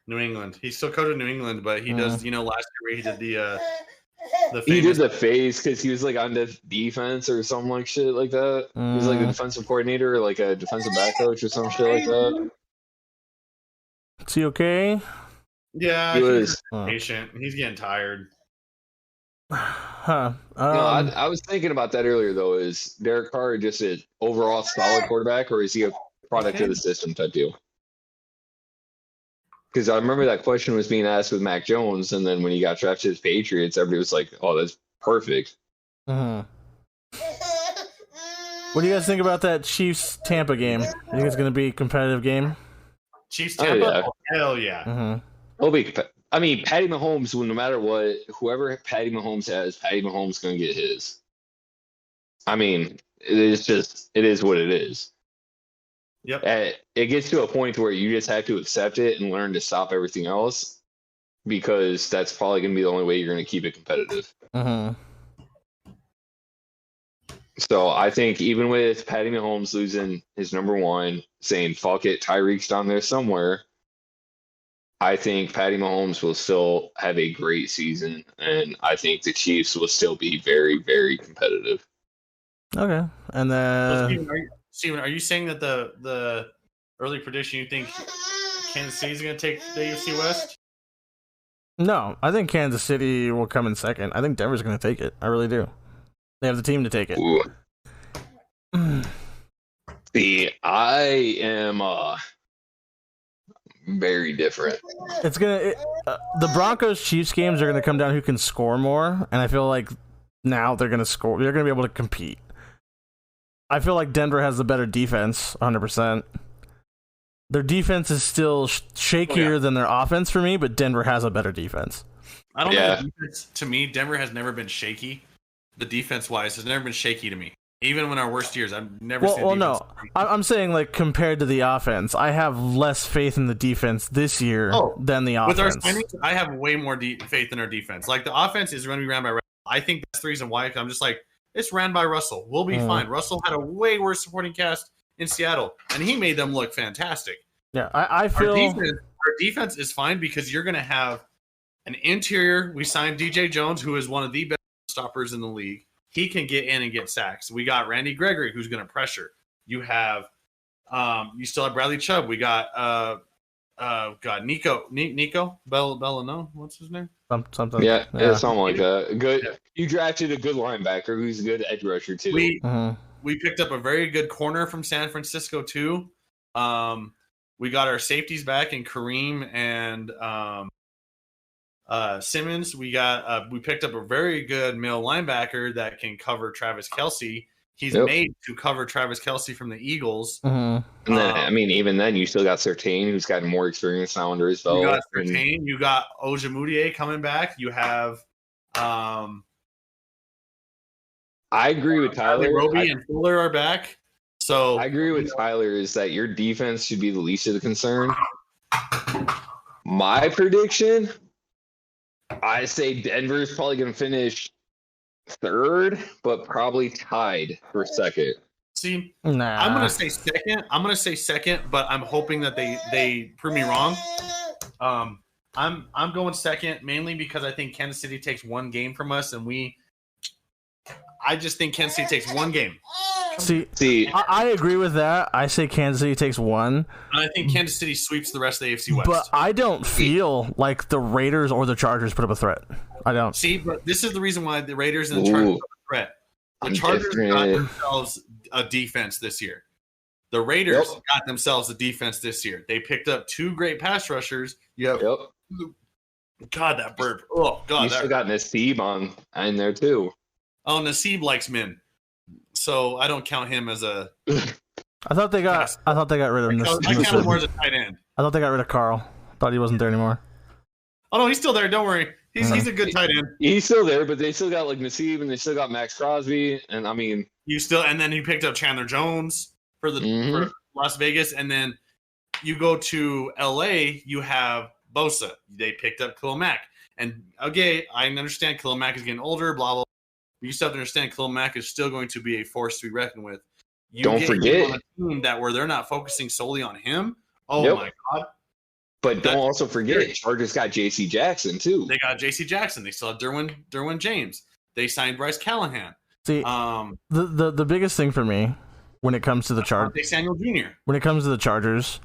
New England. He's still coaching New England, but he does. Last year where he did the he did the phase because he was on the defense or something shit like that. He was the defensive coordinator, or a defensive back coach or some shit like that. Is he okay? Yeah, he's patient. He's getting tired. Huh. I was thinking about that earlier though. Is Derek Carr just an overall solid quarterback, or is he a product of the system type deal? Because I remember that question was being asked with Mac Jones, and then when he got drafted to the Patriots, everybody was like, "Oh, that's perfect." What do you guys think about that Chiefs Tampa game? You think it's going to be a competitive game? Chiefs Tampa? Oh, yeah. Hell yeah! It'll be. I mean, Patty Mahomes. No matter what, whoever Patty Mahomes has, Patty Mahomes gonna get his. I mean, it is what it is. Yep. It gets to a point where you just have to accept it and learn to stop everything else, because that's probably gonna be the only way you're gonna keep it competitive. Mm-hmm. So I think even with Patty Mahomes losing his number one, saying fuck it, Tyreek's down there somewhere, I think Patty Mahomes will still have a great season, and I think the Chiefs will still be very, very competitive. Okay, and then Steven, are you saying that the early prediction you think Kansas City's going to take the AFC West? No, I think Kansas City will come in second. I think Denver's going to take it. I really do. They have the team to take it. See, I am very different. It's the Broncos Chiefs games are gonna come down who can score more, and I feel like now they're gonna score. They're gonna be able to compete. I feel like Denver has the better defense, 100%. Their defense is still shakier than their offense for me, but Denver has a better defense. I don't know. The defense, to me, Denver has never been shaky. The defense-wise has never been shaky to me. Even when our worst years, I've never seen. Well, no, I'm saying like compared to the offense, I have less faith in the defense this year than the offense. With our signings, I have way more faith in our defense. Like the offense is going to be ran by Russell. I think that's the reason why. I'm just like, it's ran by Russell. We'll be fine. Russell had a way worse supporting cast in Seattle, and he made them look fantastic. Yeah, I feel our defense is fine because you're going to have an interior. We signed DJ Jones, who is one of the best stoppers in the league. He can get in and get sacks. We got Randy Gregory, who's going to pressure. You have, you still have Bradley Chubb. We got, Nico Bellano. What's his name? Something. Yeah, something like that. Good. Yeah. You drafted a good linebacker who's a good edge rusher too. We picked up a very good corner from San Francisco too. We got our safeties back in Kareem and Simmons. We picked up a very good middle linebacker that can cover Travis Kelce. He's made to cover Travis Kelce from the Eagles. Mm-hmm. And then, I mean, even then, you still got Surtain, who's got more experience now under his belt. You got Surtain. You got Ojemudia coming back. You have. I agree with Tyler. Roby and Fuller are back. So I agree with Tyler is that your defense should be the least of the concern. My prediction, I say Denver's probably going to finish third, but probably tied for second. See, I'm going to say second. But I'm hoping that they prove me wrong. I'm going second mainly because I think Kansas City takes one game from us, and I just think Kansas City takes one game. See, I agree with that. I say Kansas City takes one. And I think Kansas City sweeps the rest of the AFC West. But I don't feel like the Raiders or the Chargers put up a threat. I don't. See, but this is the reason why the Raiders and the Chargers put up a threat. The Chargers got themselves a defense this year. The Raiders got themselves a defense this year. They picked up two great pass rushers. God, that burp. Oh, God. You still got Nassib in there, too. Oh, Nassib likes men. So I don't count him as a. I thought they got rid of. I count him more as a tight end. I thought they got rid of Carl. Thought he wasn't there anymore. Oh no, he's still there. Don't worry. He's a good tight end. He's still there, but they still got like Nassib and they still got Max Crosby, and I mean, and then he picked up Chandler Jones for for Las Vegas, and then you go to LA, you have Bosa. They picked up Khalil Mack, and okay, I understand Khalil Mack is getting older. Blah blah. You still have to understand Khalil Mack is still going to be a force to be reckoned with. Don't forget on a team that where they're not focusing solely on him. Oh my God. But don't also forget, Chargers got J.C. Jackson too. They got J.C. Jackson. They still have Derwin James. They signed Bryce Callahan. See, the biggest thing for me when it comes to the Chargers, Samuel Jr. When it comes to the Chargers,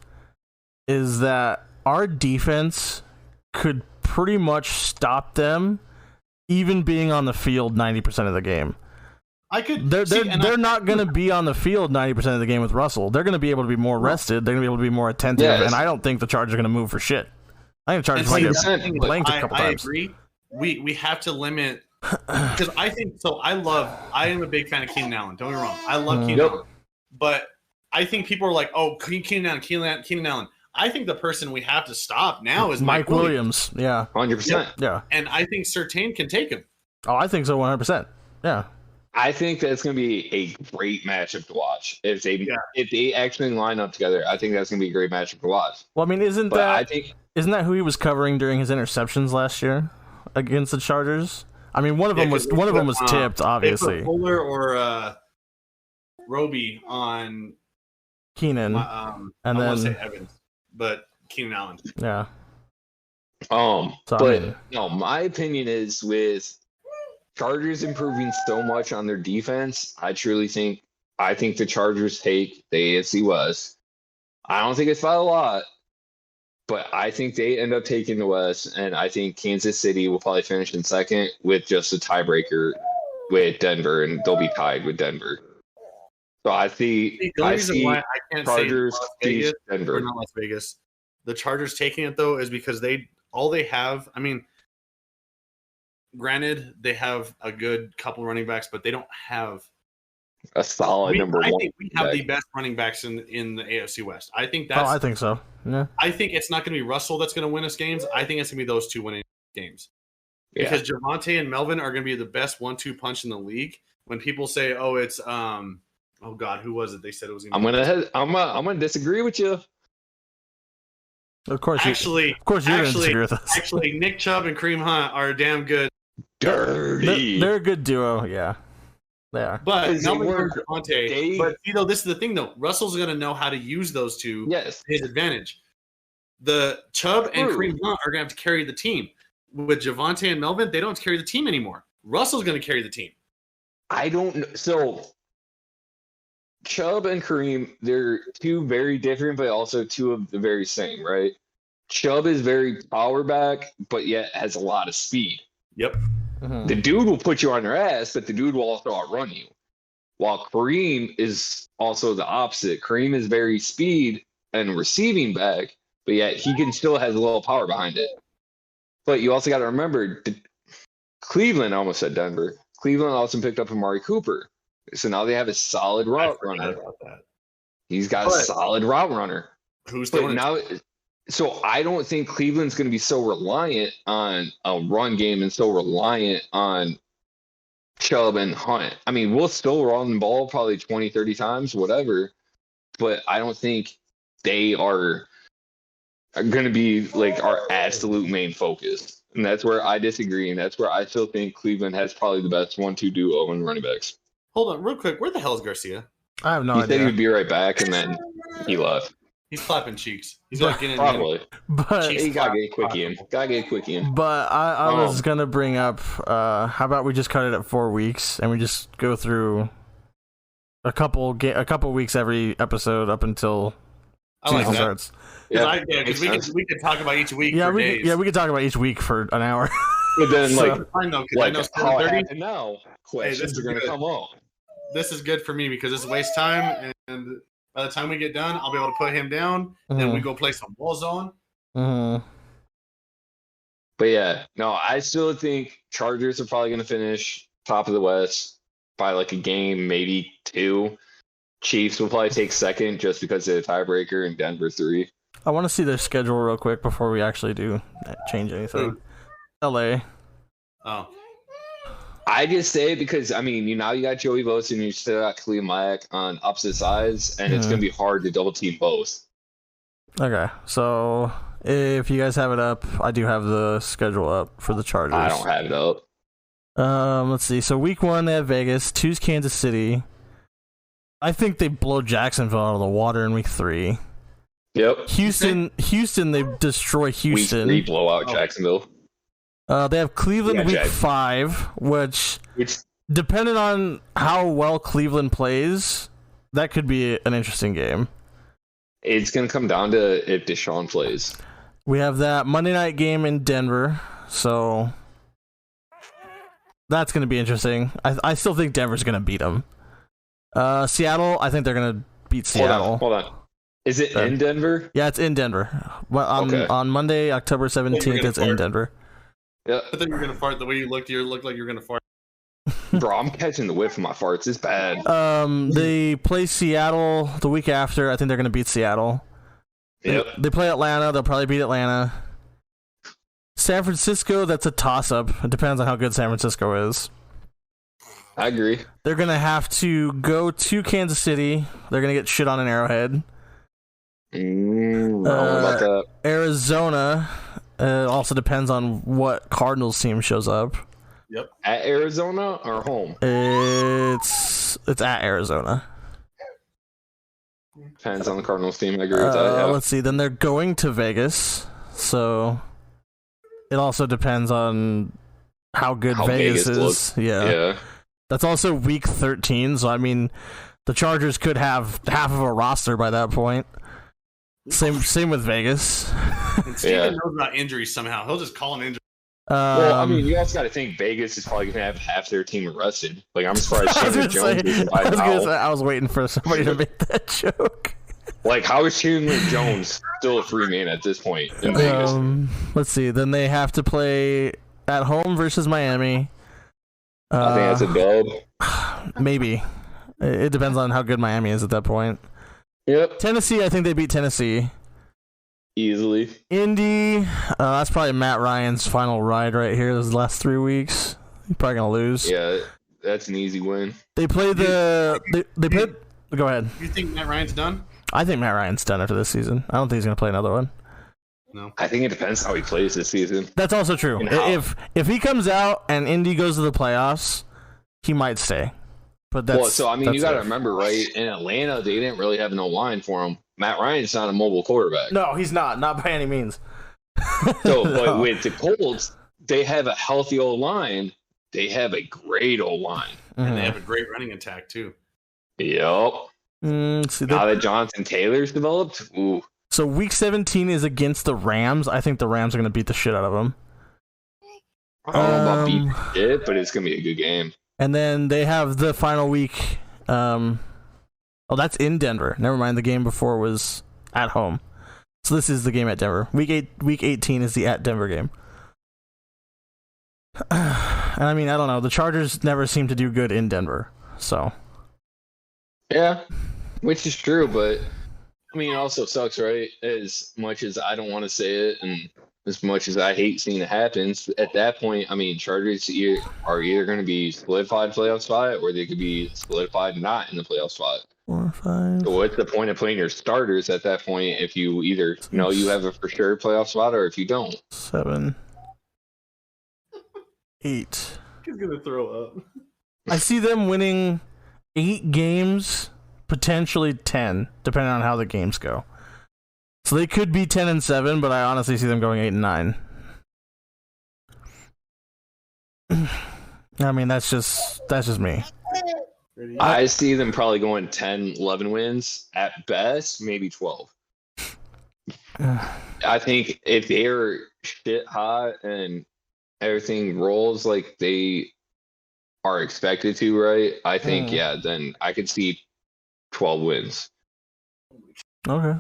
is that our defense could pretty much stop them, even being on the field 90% of the game. They're not going to be on the field 90% of the game with Russell. They're going to be able to be more rested. They're going to be able to be more attentive, and I don't think the Chargers are going to move for shit. I think the Chargers might get blanked a couple times. I agree. We have to limit because I think so. I am a big fan of Keenan Allen. Don't get me wrong. I love Keenan Allen, but I think people are like, "Oh, Keenan Allen." I think the person we have to stop now is Mike Williams. Yeah, 100%. Yeah, and I think Surtain can take him. Oh, I think so, 100%. Yeah. I think that's going to be a great matchup to watch. If they actually line up together, I think that's going to be a great matchup to watch. Well, I mean, isn't that who he was covering during his interceptions last year against the Chargers? I mean, one of them was tipped, obviously. Fuller or Roby on Keenan, and I want to say Evans, but Keenan Allen. Yeah. My opinion is with Chargers improving so much on their defense, I think the Chargers take the AFC West. I don't think it's by a lot, but I think they end up taking the West, and I think Kansas City will probably finish in second with just a tiebreaker with Denver, and they'll be tied with Denver. So I see why I can't Chargers, say Las Vegas, Denver. Or not Las Vegas. The Chargers taking it though is because they have. I mean, granted, they have a good couple running backs, but they don't have a solid number one. I think we have the best running backs in the AFC West. I think that's. Oh, I think so. Yeah. I think it's not going to be Russell that's going to win us games. I think it's going to be those two winning games. Because Javonte and Melvin are going to be the best 1-2 punch in the league. When people say, "Oh, it's oh God, who was it?" They said it was. I'm gonna disagree with you. Of course, you're gonna disagree with us. Actually, Nick Chubb and Kareem Hunt are damn good. Dirty. They're a good duo. Yeah, they are. But Melvin and Javonte. But this is the thing though. Russell's gonna know how to use those two to his advantage. The Chubb and Kareem Hunt are gonna have to carry the team. With Javonte and Melvin, they don't have to carry the team anymore. Russell's gonna carry the team. I don't know. So Chubb and Kareem, they're two very different, but also two of the very same, right? Chubb is very power back, but yet has a lot of speed. Yep. Mm-hmm. The dude will put you on your ass, but the dude will also outrun you. While Kareem is also the opposite. Kareem is very speed and receiving back, but yet he can still has a little power behind it. But you also got to remember, Cleveland almost said Denver. Cleveland also picked up Amari Cooper. So now they have a solid route runner. He's got a solid route runner. Who's doing now? So I don't think Cleveland's going to be so reliant on a run game and so reliant on Chubb and Hunt. I mean, we'll still run the ball probably 20, 30 times, whatever. But I don't think they are going to be like our absolute main focus. And that's where I disagree. And that's where I still think Cleveland has probably the best 1-2 duo in running backs. Hold on, real quick. Where the hell is Garcia? I have no idea. He said he would be right back, and then he left. He's clapping cheeks. He's not getting probably. But he got to get a quickie in. But I was gonna bring up. How about we just cut it at 4 weeks and we just go through a couple weeks every episode up until season starts. Yeah, because we could talk about each week. For days. We could talk about each week for an hour. But then, I know how it now questions are going to come up. This is good for me because this wastes time, and by the time we get done, I'll be able to put him down, and then we go play some Warzone. Mm-hmm. But yeah, no, I still think Chargers are probably going to finish top of the West by like a game, maybe 2. Chiefs will probably take second just because of the tiebreaker, and Denver 3. I want to see their schedule real quick before we actually do change anything. LA. Oh. I just say it because, I mean, you got Joey Bosa and you still got Khalil Mack on opposite sides, and it's going to be hard to double team both. Okay, so if you guys have it up, I do have the schedule up for the Chargers. I don't have it up. Let's see. So week 1, they have Vegas. 2's Kansas City. I think they blow Jacksonville out of the water in week 3. Yep. Houston, they destroy Houston. Week 3 blow out Jacksonville. They have Cleveland week 5, which depending on how well Cleveland plays, that could be an interesting game. It's going to come down to if Deshaun plays. We have that Monday night game in Denver, so that's going to be interesting. I still think Denver's going to beat them. Seattle, I think they're going to beat Seattle. Hold on. Is it in Denver? Yeah, it's in Denver. Well, on Monday, October 17th, it's in Denver. Yeah. I thought you were going to fart. The way you looked like you're going to fart. Bro, I'm catching the whiff of my farts. It's bad. They play Seattle the week after. I think they're going to beat Seattle. Yep. They play Atlanta. They'll probably beat Atlanta. San Francisco, that's a toss-up. It depends on how good San Francisco is. I agree. They're going to have to go to Kansas City. They're going to get shit on an Arrowhead. I don't know about that. Arizona, also depends on what Cardinals team shows up. Yep. At Arizona or home? It's at Arizona. Depends on the Cardinals team. I agree with that. Yeah. Let's see. Then they're going to Vegas. So it also depends on how good Vegas is. Yeah. That's also week 13. So, I mean, the Chargers could have half of a roster by that point. Same with Vegas. And Steven knows about injuries somehow. He'll just call an injury. Well, I mean, you also got to think Vegas is probably going to have half their team arrested. Like, I'm surprised Chandler Jones isn't by now. I was waiting for somebody to make that joke. Like, how is Chandler Jones still a free man at this point in Vegas? Let's see. Then they have to play at home versus Miami. I think that's a dub. Maybe. It depends on how good Miami is at that point. Yep. Tennessee, I think they beat Tennessee. Easily. Indy, that's probably Matt Ryan's final ride right here. Those last 3 weeks, he's probably gonna lose. Yeah, that's an easy win. They play they played. Go ahead. You think Matt Ryan's done? I think Matt Ryan's done after this season. I don't think he's gonna play another one. No. I think it depends how he plays this season. That's also true. If he comes out and Indy goes to the playoffs, he might stay. But that's you got to remember, right? In Atlanta, they didn't really have no line for him. Matt Ryan's not a mobile quarterback. No, he's not by any means. But with the Colts, they have a healthy old line. They have a great old line, and they have a great running attack too. Yep. Now that Jonathan Taylor's developed, ooh. So week 17 is against the Rams. I think the Rams are going to beat the shit out of them. I don't know about beating it, but it's going to be a good game. And then they have the final week. That's in Denver. Never mind. The game before was at home. So this is the game at Denver. Week 18 is the at Denver game. And I mean, I don't know. The Chargers never seem to do good in Denver. So. Yeah, which is true, but I mean, it also sucks, right? As much as I don't want to say it, and as much as I hate seeing it happen, at that point, I mean, Chargers are either going to be solidified playoff spot, or they could be solidified not in the playoff spot. 4, 5. So what's the point of playing your starters at that point if you either know you have a for sure playoff spot or if you don't? 7, 8. He's gonna throw up. I see them winning 8 games, potentially 10, depending on how the games go. So they could be 10-7, but I honestly see them going 8-9. I mean, that's just me. I see them probably going 10, 11 wins at best, maybe 12. I think if they're shit hot and everything rolls like they are expected to, right? I think, then I could see 12 wins. Okay.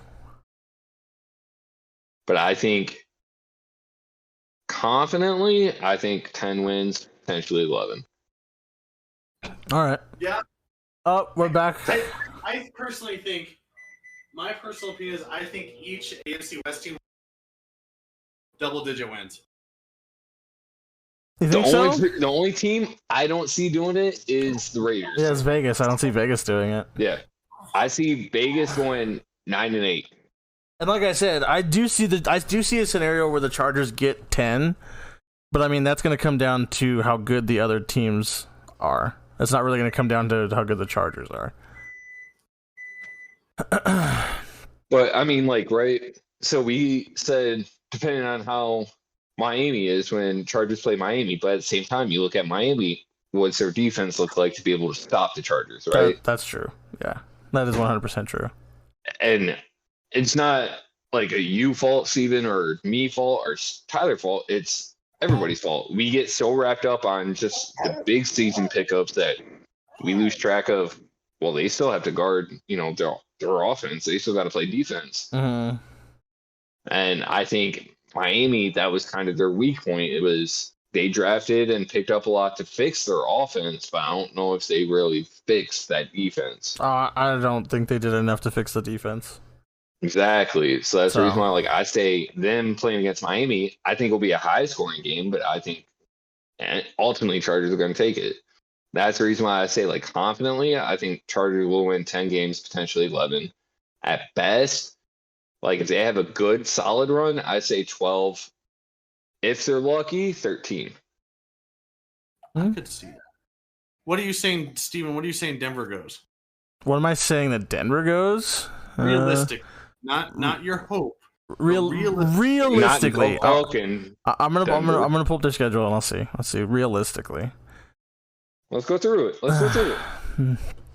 But I think confidently, 10 wins, potentially 11. All right. Yeah. Oh, we're back. I personally think, my personal opinion is, I think each AFC West team double-digit wins. You think so? The only team I don't see doing it is the Raiders. Yeah, it's Vegas. I don't see Vegas doing it. Yeah. I see Vegas going 9-8. And like I said, I do see a scenario where the Chargers get 10, but I mean that's going to come down to how good the other teams are. It's not really going to come down to how good the Chargers are. But I mean, like, right? So we said depending on how Miami is when Chargers play Miami, but at the same time, you look at Miami, what's their defense look like to be able to stop the Chargers, right? That's true. Yeah, that is 100% true. And it's not like a you fault, Steven, or me fault, or Tyler fault. It's everybody's fault. We get so wrapped up on just the big season pickups that we lose track of. Well, they still have to guard, their offense. They still got to play defense. Mm-hmm. And I think Miami, that was kind of their weak point. It was they drafted and picked up a lot to fix their offense, but I don't know if they really fixed that defense. I don't think they did enough to fix the defense. Exactly. So that's the reason why, like, I say them playing against Miami, I think it'll be a high scoring game, but I think ultimately Chargers are going to take it. That's the reason why I say, like, confidently, I think Chargers will win 10 games, potentially 11 at best. Like, if they have a good solid run, I say 12. If they're lucky, 13. I could see that. What are you saying, Steven? What are you saying Denver goes? What am I saying that Denver goes? Realistic. Not your hope. Realistically. I'm gonna pull up their schedule and I'll see. Let's see. Realistically. Let's go through it.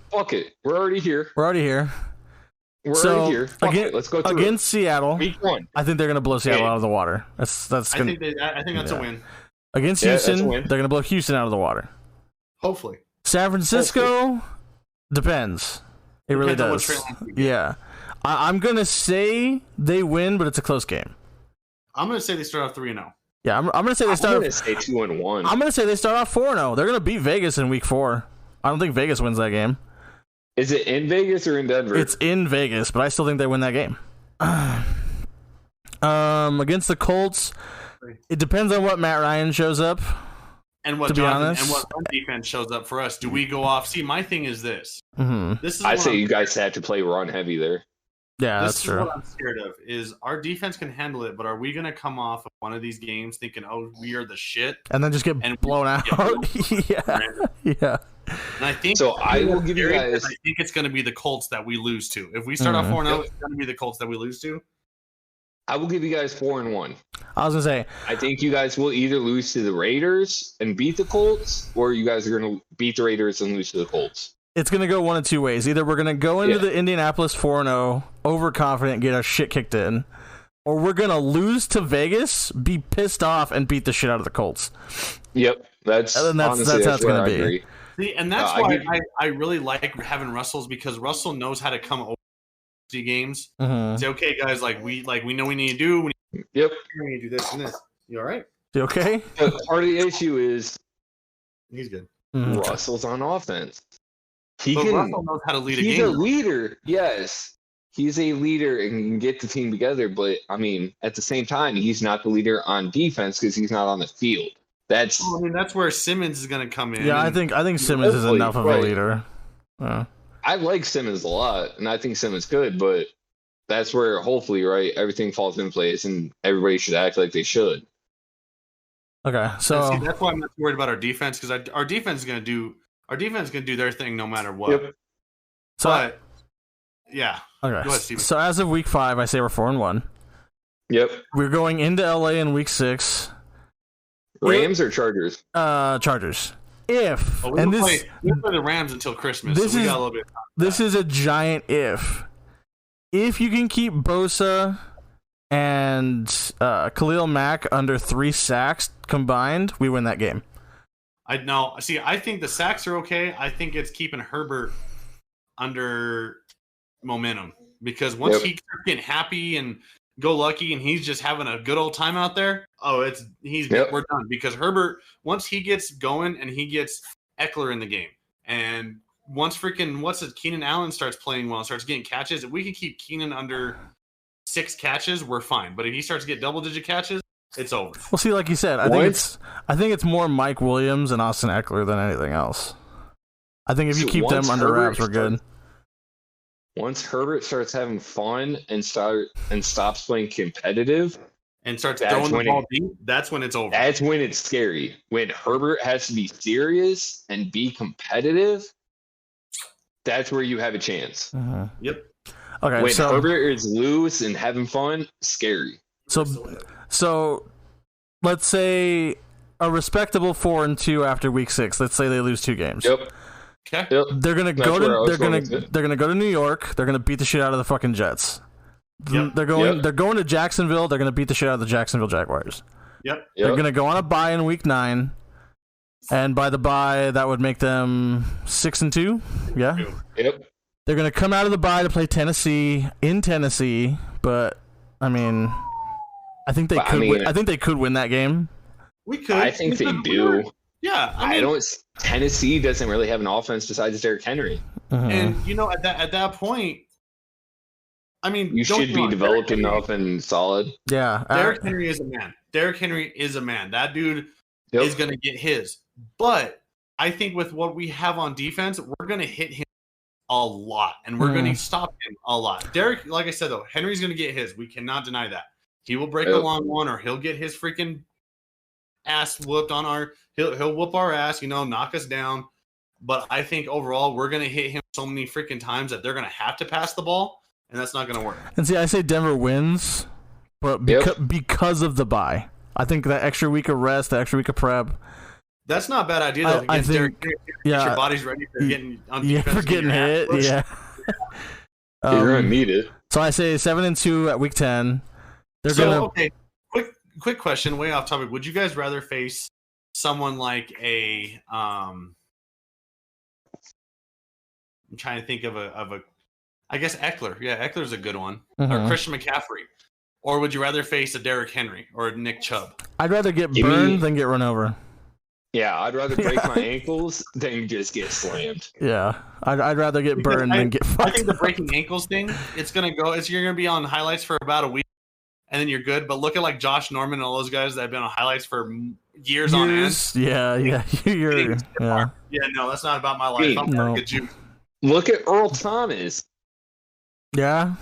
Fuck it. We're already here. Let's go through against Seattle. Week 1. I think they're gonna blow Seattle out of the water. I think that's a win. Against Houston, they're gonna blow Houston out of the water. Hopefully. San Francisco depends. It really does. Yeah. I'm gonna say they win, but it's a close game. I'm gonna say they start off 3-0. Yeah, I'm gonna say they start. I'm gonna say 2-1. I'm gonna say they start off 4-0. They're gonna beat Vegas in week 4. I don't think Vegas wins that game. Is it in Vegas or in Denver? It's in Vegas, but I still think they win that game. Against the Colts, it depends on what Matt Ryan shows up. And what run defense shows up for us. Do we go off? See, my thing is this. Mm-hmm. I say you guys have to play run heavy there. Yeah, that's true. What I'm scared of is our defense can handle it, but are we going to come off of one of these games thinking, "Oh, we are the shit," and then just get blown out? Yeah. And I think so. I will give you guys. I think it's going to be the Colts that we lose to. If we start off 4-0, it's going to be the Colts that we lose to. I will give you guys 4-1. I was gonna say, I think you guys will either lose to the Raiders and beat the Colts, or you guys are gonna beat the Raiders and lose to the Colts. It's gonna go one of two ways. Either we're gonna go into the Indianapolis 4-0, overconfident, get our shit kicked in, or we're gonna lose to Vegas, be pissed off, and beat the shit out of the Colts. Yep, that's how it's gonna be. Agree. See, and that's why I really like having Russell's, because Russell knows how to come over games. Say, okay, guys, we know we need to do. We need to do this and this. You all right? You okay? Part of the issue is he's good. Russell's on offense. Russell knows how to lead a game. He's a leader. Yes, he's a leader and can get the team together. But I mean, at the same time, he's not the leader on defense because he's not on the field. That's where Simmons is going to come in. Yeah, I think Simmons is enough of a leader. I like Simmons a lot, and I think Simmons could, but that's where hopefully, everything falls in place, and everybody should act like they should. Okay, so that's why I'm not worried about our defense, because our defense is going to do their thing no matter what. Yep. Okay. Go ahead, so as of week 5, I say we're 4-1. Yep. We're going into LA in week 6. Rams or Chargers? Chargers. We play the Rams until Christmas. This is a giant if. If you can keep Bosa and Khalil Mack under 3 sacks combined, we win that game. I think the sacks are okay. I think it's keeping Herbert under momentum, because once he starts getting happy and go lucky and he's just having a good old time out there, we're done, because Herbert, once he gets going and he gets Eckler in the game, and once Keenan Allen starts playing well and starts getting catches, if we can keep Keenan under 6 catches, we're fine. But if he starts to get double-digit catches, it's over. Well, see, like you said, I think it's more Mike Williams and Austin Eckler than anything else. I think if you keep them under wraps, we're good. Once Herbert starts having fun and stops playing competitive and starts throwing the ball deep, that's when it's over. That's when it's scary. When Herbert has to be serious and be competitive, that's where you have a chance. Yep. Okay. When Herbert is loose and having fun, scary. So let's say a respectable 4-2 after week 6. Let's say they lose 2 games. Yep. Okay. Yep. They're gonna go to New York. They're gonna beat the shit out of the fucking Jets. Yep. They're going to Jacksonville. They're gonna beat the shit out of the Jacksonville Jaguars. Yep. They're gonna go on a bye in week 9, and by the bye that would make them 6-2. Yeah. Yep. They're gonna come out of the bye to play Tennessee in Tennessee, but I mean, I think they could. I think they could win that game. We could. I think they do. Yeah, Tennessee doesn't really have an offense besides Derrick Henry. And at that point, I mean, You should be developed enough and solid. Yeah. Derrick Henry is a man. Derrick Henry is a man. That dude is going to get his. But I think with what we have on defense, we're going to hit him a lot, and we're going to stop him a lot. Derrick, like I said, though, Henry's going to get his. We cannot deny that. He will break a long one, or he'll get his freaking ass whooped on our – he'll whoop our ass, knock us down. But I think overall we're going to hit him so many freaking times that they're going to have to pass the ball, and that's not going to work. And see, I say Denver wins, but because of the bye. I think that extra week of rest, that extra week of prep. That's not a bad idea, though. I think, get your body's ready for getting on defense. Yeah, for getting hit, yeah. You're going to need it. So I say 7-2 at week 10. Okay, quick question, way off topic. Would you guys rather face someone like I'm trying to think of a I guess Eckler. Yeah, Eckler's a good one. Or Christian McCaffrey. Or would you rather face a Derrick Henry or a Nick Chubb? I'd rather get burned than get run over. Yeah, I'd rather break my ankles than just get slammed. Yeah, I'd rather get burned than get fucked. I think the breaking ankles thing, you're gonna be on highlights for about a week, and then you're good. But look at like Josh Norman and all those guys that have been on highlights for years on end. Yeah. Yeah, no, that's not about my life. Look at Earl Thomas. Yeah.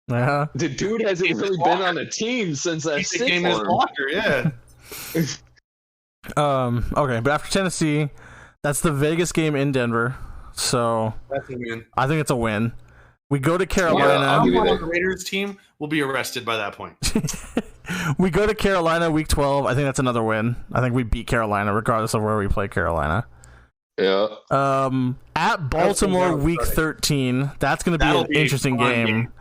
The dude hasn't really been on a team since that he became his blocker, yeah. Okay, but after Tennessee, that's the Vegas game in Denver. So that's a win. I think it's a win. We go to Carolina. The Raiders team will be arrested by that point. We go to Carolina week 12. I think that's another win. I think we beat Carolina regardless of where we play Carolina. Yeah. At Baltimore week 13, that's going to be an interesting game.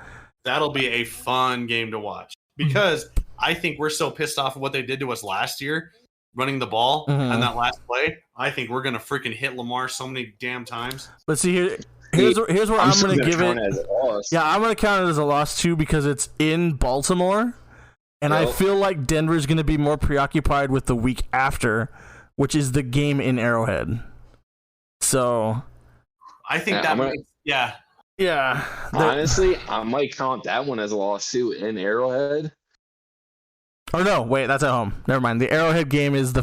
That'll be a fun game to watch because I think we're so pissed off of what they did to us last year, running the ball on that last play. I think we're going to freaking hit Lamar so many damn times. But see, here's where I'm going to give it. Yeah, I'm going to count it as a loss too because it's in Baltimore. And I feel like Denver's going to be more preoccupied with the week after, which is the game in Arrowhead. So I think Yeah. Honestly, I might count that one as a loss too in Arrowhead. Oh no, wait, that's at home. Never mind. The Arrowhead game is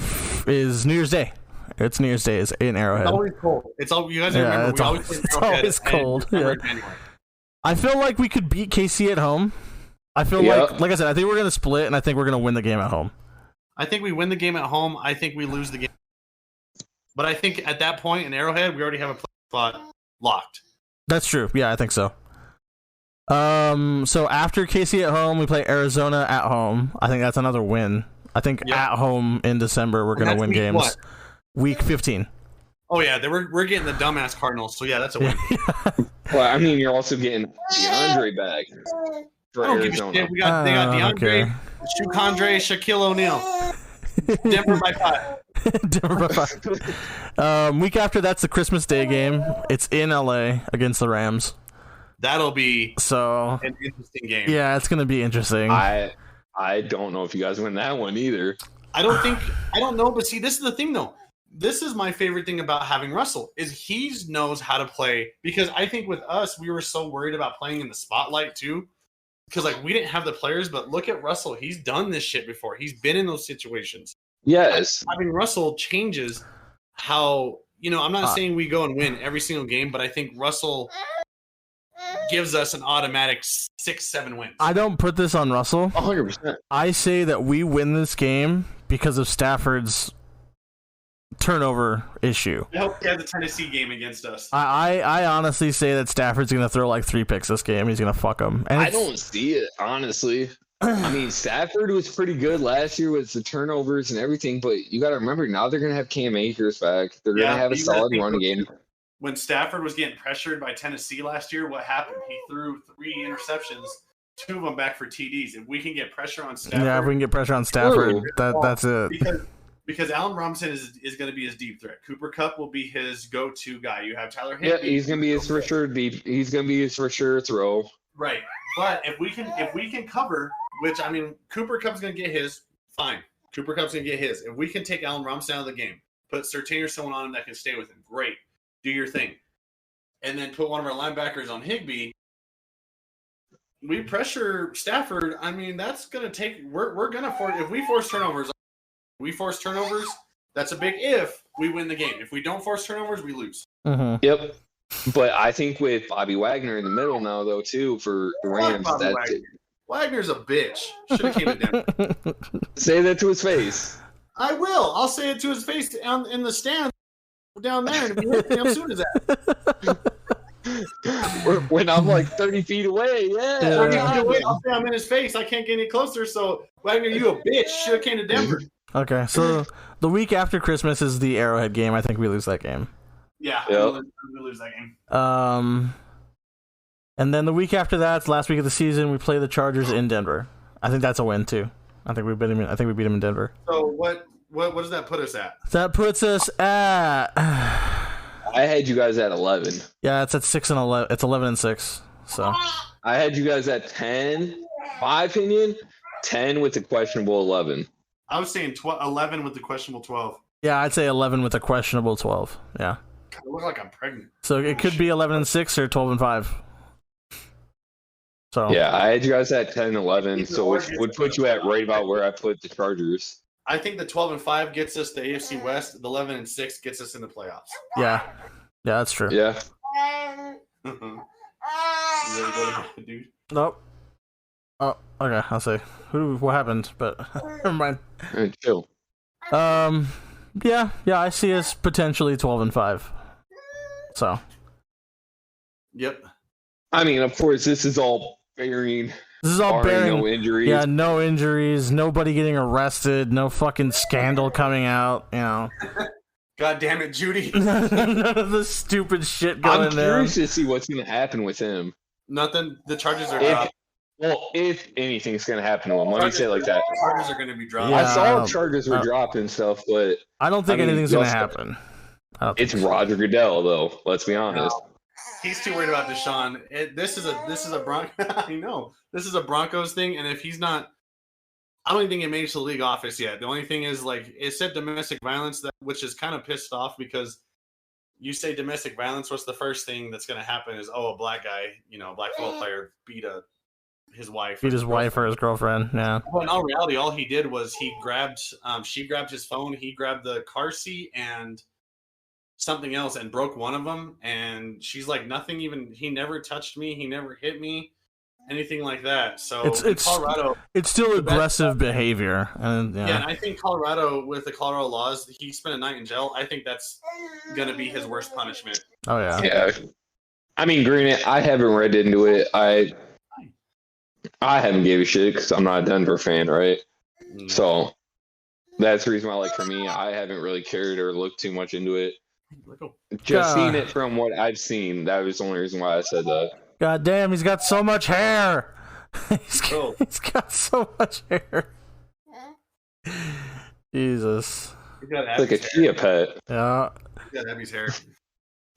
New Year's Day. It's New Year's Day is in Arrowhead. It's always cold. You guys remember we always play it's always cold. Yeah. I feel like we could beat KC at home. I feel like I said, I think we're gonna split, and I think we're gonna win the game at home. I think we win the game at home. I think we lose the game. But I think at that point in Arrowhead, we already have a spot locked. That's true. Yeah, I think so. So after KC at home, we play Arizona at home. I think that's another win. I think at home in December, we're going to win games. What? Week 15. Oh, yeah. We're getting the dumbass Cardinals. So, yeah, that's a win. Well, I mean, you're also getting DeAndre back for Arizona. They got DeAndre, Shukondre, Shaquille O'Neal. Denver by 5. Denver by 5. Week after, that's the Christmas Day game. It's in LA against the Rams. That'll be an interesting game. Yeah, it's going to be interesting. I don't know if you guys win that one either. I don't know, but see, this is the thing, though. This is my favorite thing about having Russell, is he knows how to play. Because I think with us, we were so worried about playing in the spotlight, too. Because, we didn't have the players, but look at Russell. He's done this shit before. He's been in those situations. Yes. Having Russell changes how, I'm not saying we go and win every single game, but I think Russell gives us an automatic 6-7 wins. I don't put this on Russell. 100%. I say that we win this game because of Stafford's turnover issue. I hope he has the Tennessee game against us. I honestly say that Stafford's going to throw 3 picks this game. He's going to fuck them. And I don't see it, honestly. I mean, Stafford was pretty good last year with the turnovers and everything, but you got to remember, now they're going to have Cam Akers back. They're going to have a solid run game. When Stafford was getting pressured by Tennessee last year, what happened? He threw 3 interceptions, 2 of them back for TDs. If we can get pressure on Stafford... Yeah, if we can get pressure on Stafford, that's it. Because Allen Robinson is going to be his deep threat. Cooper Kupp will be his go-to guy. You have Tyler Higbee. Yeah, he's going to be his for sure deep. He's going to be his for sure throw. Right. But if we can cover, which, I mean, Cooper Kupp's going to get his, fine. Cooper Kupp's going to get his. If we can take Allen Robinson out of the game, put Surtain or someone on him that can stay with him, great. Do your thing. And then put one of our linebackers on Higbee. we pressure Stafford, I mean, that's gonna take. We're gonna force. If we force turnovers, That's a big if we win the game. If we don't force turnovers, we lose. Mm-hmm. Yep. But I think with Bobby Wagner in the middle now, though, too, for the Rams, Wagner's a bitch. Should have came to Denver. Say that to his face. I will. I'll say it to his face in the stands down there, and if he I'm soon as that. When I'm like 30 feet away, yeah. 30 feet away, I'll say I'm in his face. I can't get any closer. So Wagner, you a bitch. Should have came to Denver. Okay, so the week after Christmas is the Arrowhead game. I think we lose that game. Yeah, yep. we lose that game. And then the week after that, last week of the season, we play the Chargers in Denver. I think that's a win too. I think we beat him. I think we beat him in Denver. So what does that put us at? That puts us at. I had you guys at 11. Yeah, it's at 6 and 11. It's 11 and 6. So I had you guys at 10. My opinion, 10 with the questionable 11. I was saying 11 with the questionable 12. Yeah, I'd say 11 with a questionable 12. Yeah. I look like I'm pregnant. So it could be 11 and 6 or 12 and 5. So yeah, I had you guys at 10 and 11, so which would put you at right about where I put the Chargers. I think the 12 and 5 gets us the AFC West. The 11 and 6 gets us in the playoffs. Yeah, that's true. Yeah. You ready to go to bed, dude? Nope. Oh, okay. I'll say what happened, but never mind. Chill. Yeah. I see us potentially 12 and 5. So. Yep. I mean, of course, this is all bearing. This is all bearing. No injuries. Yeah, no injuries. Nobody getting arrested. No fucking scandal coming out. You know. God damn it, Judy. None of the stupid shit going on. I'm curious to see what's going to happen with him. Nothing. The Chargers are dropped. Well, if anything's going to happen to him, let me say it like that. The Chargers are going to be dropped. Yeah, I saw Chargers were dropping stuff, but I don't think anything's going to happen. It's Roger Goodell, though. Let's be honest. No. He's too worried about Deshaun. This is a I know. This is a Broncos thing, and if he's not, I don't even think it made it to the league office yet. The only thing is, like, it said domestic violence, which is kind of pissed off because you say domestic violence, what's the first thing that's going to happen is, a black guy, black football player beat his wife. Beat his wife or his girlfriend, yeah. Well, in all reality, all he did was she grabbed his phone, he grabbed the car seat and something else and broke one of them. And she's like, nothing even, he never touched me, he never hit me, anything like that. So it's Colorado, it's still aggressive behavior. And and I think Colorado, with the Colorado laws, he spent a night in jail. I think that's going to be his worst punishment. Oh, yeah. Yeah. I mean, granted, I haven't read into it. I haven't gave a shit because I'm not a Denver fan, right? Mm. So that's the reason why, like, for me, I haven't really cared or looked too much into it. Just seeing it from what I've seen, that was the only reason why I said that. God damn, he's got so much hair. He's got so much hair. Jesus. It's like a chia pet. Yeah. He's got Abby's hair.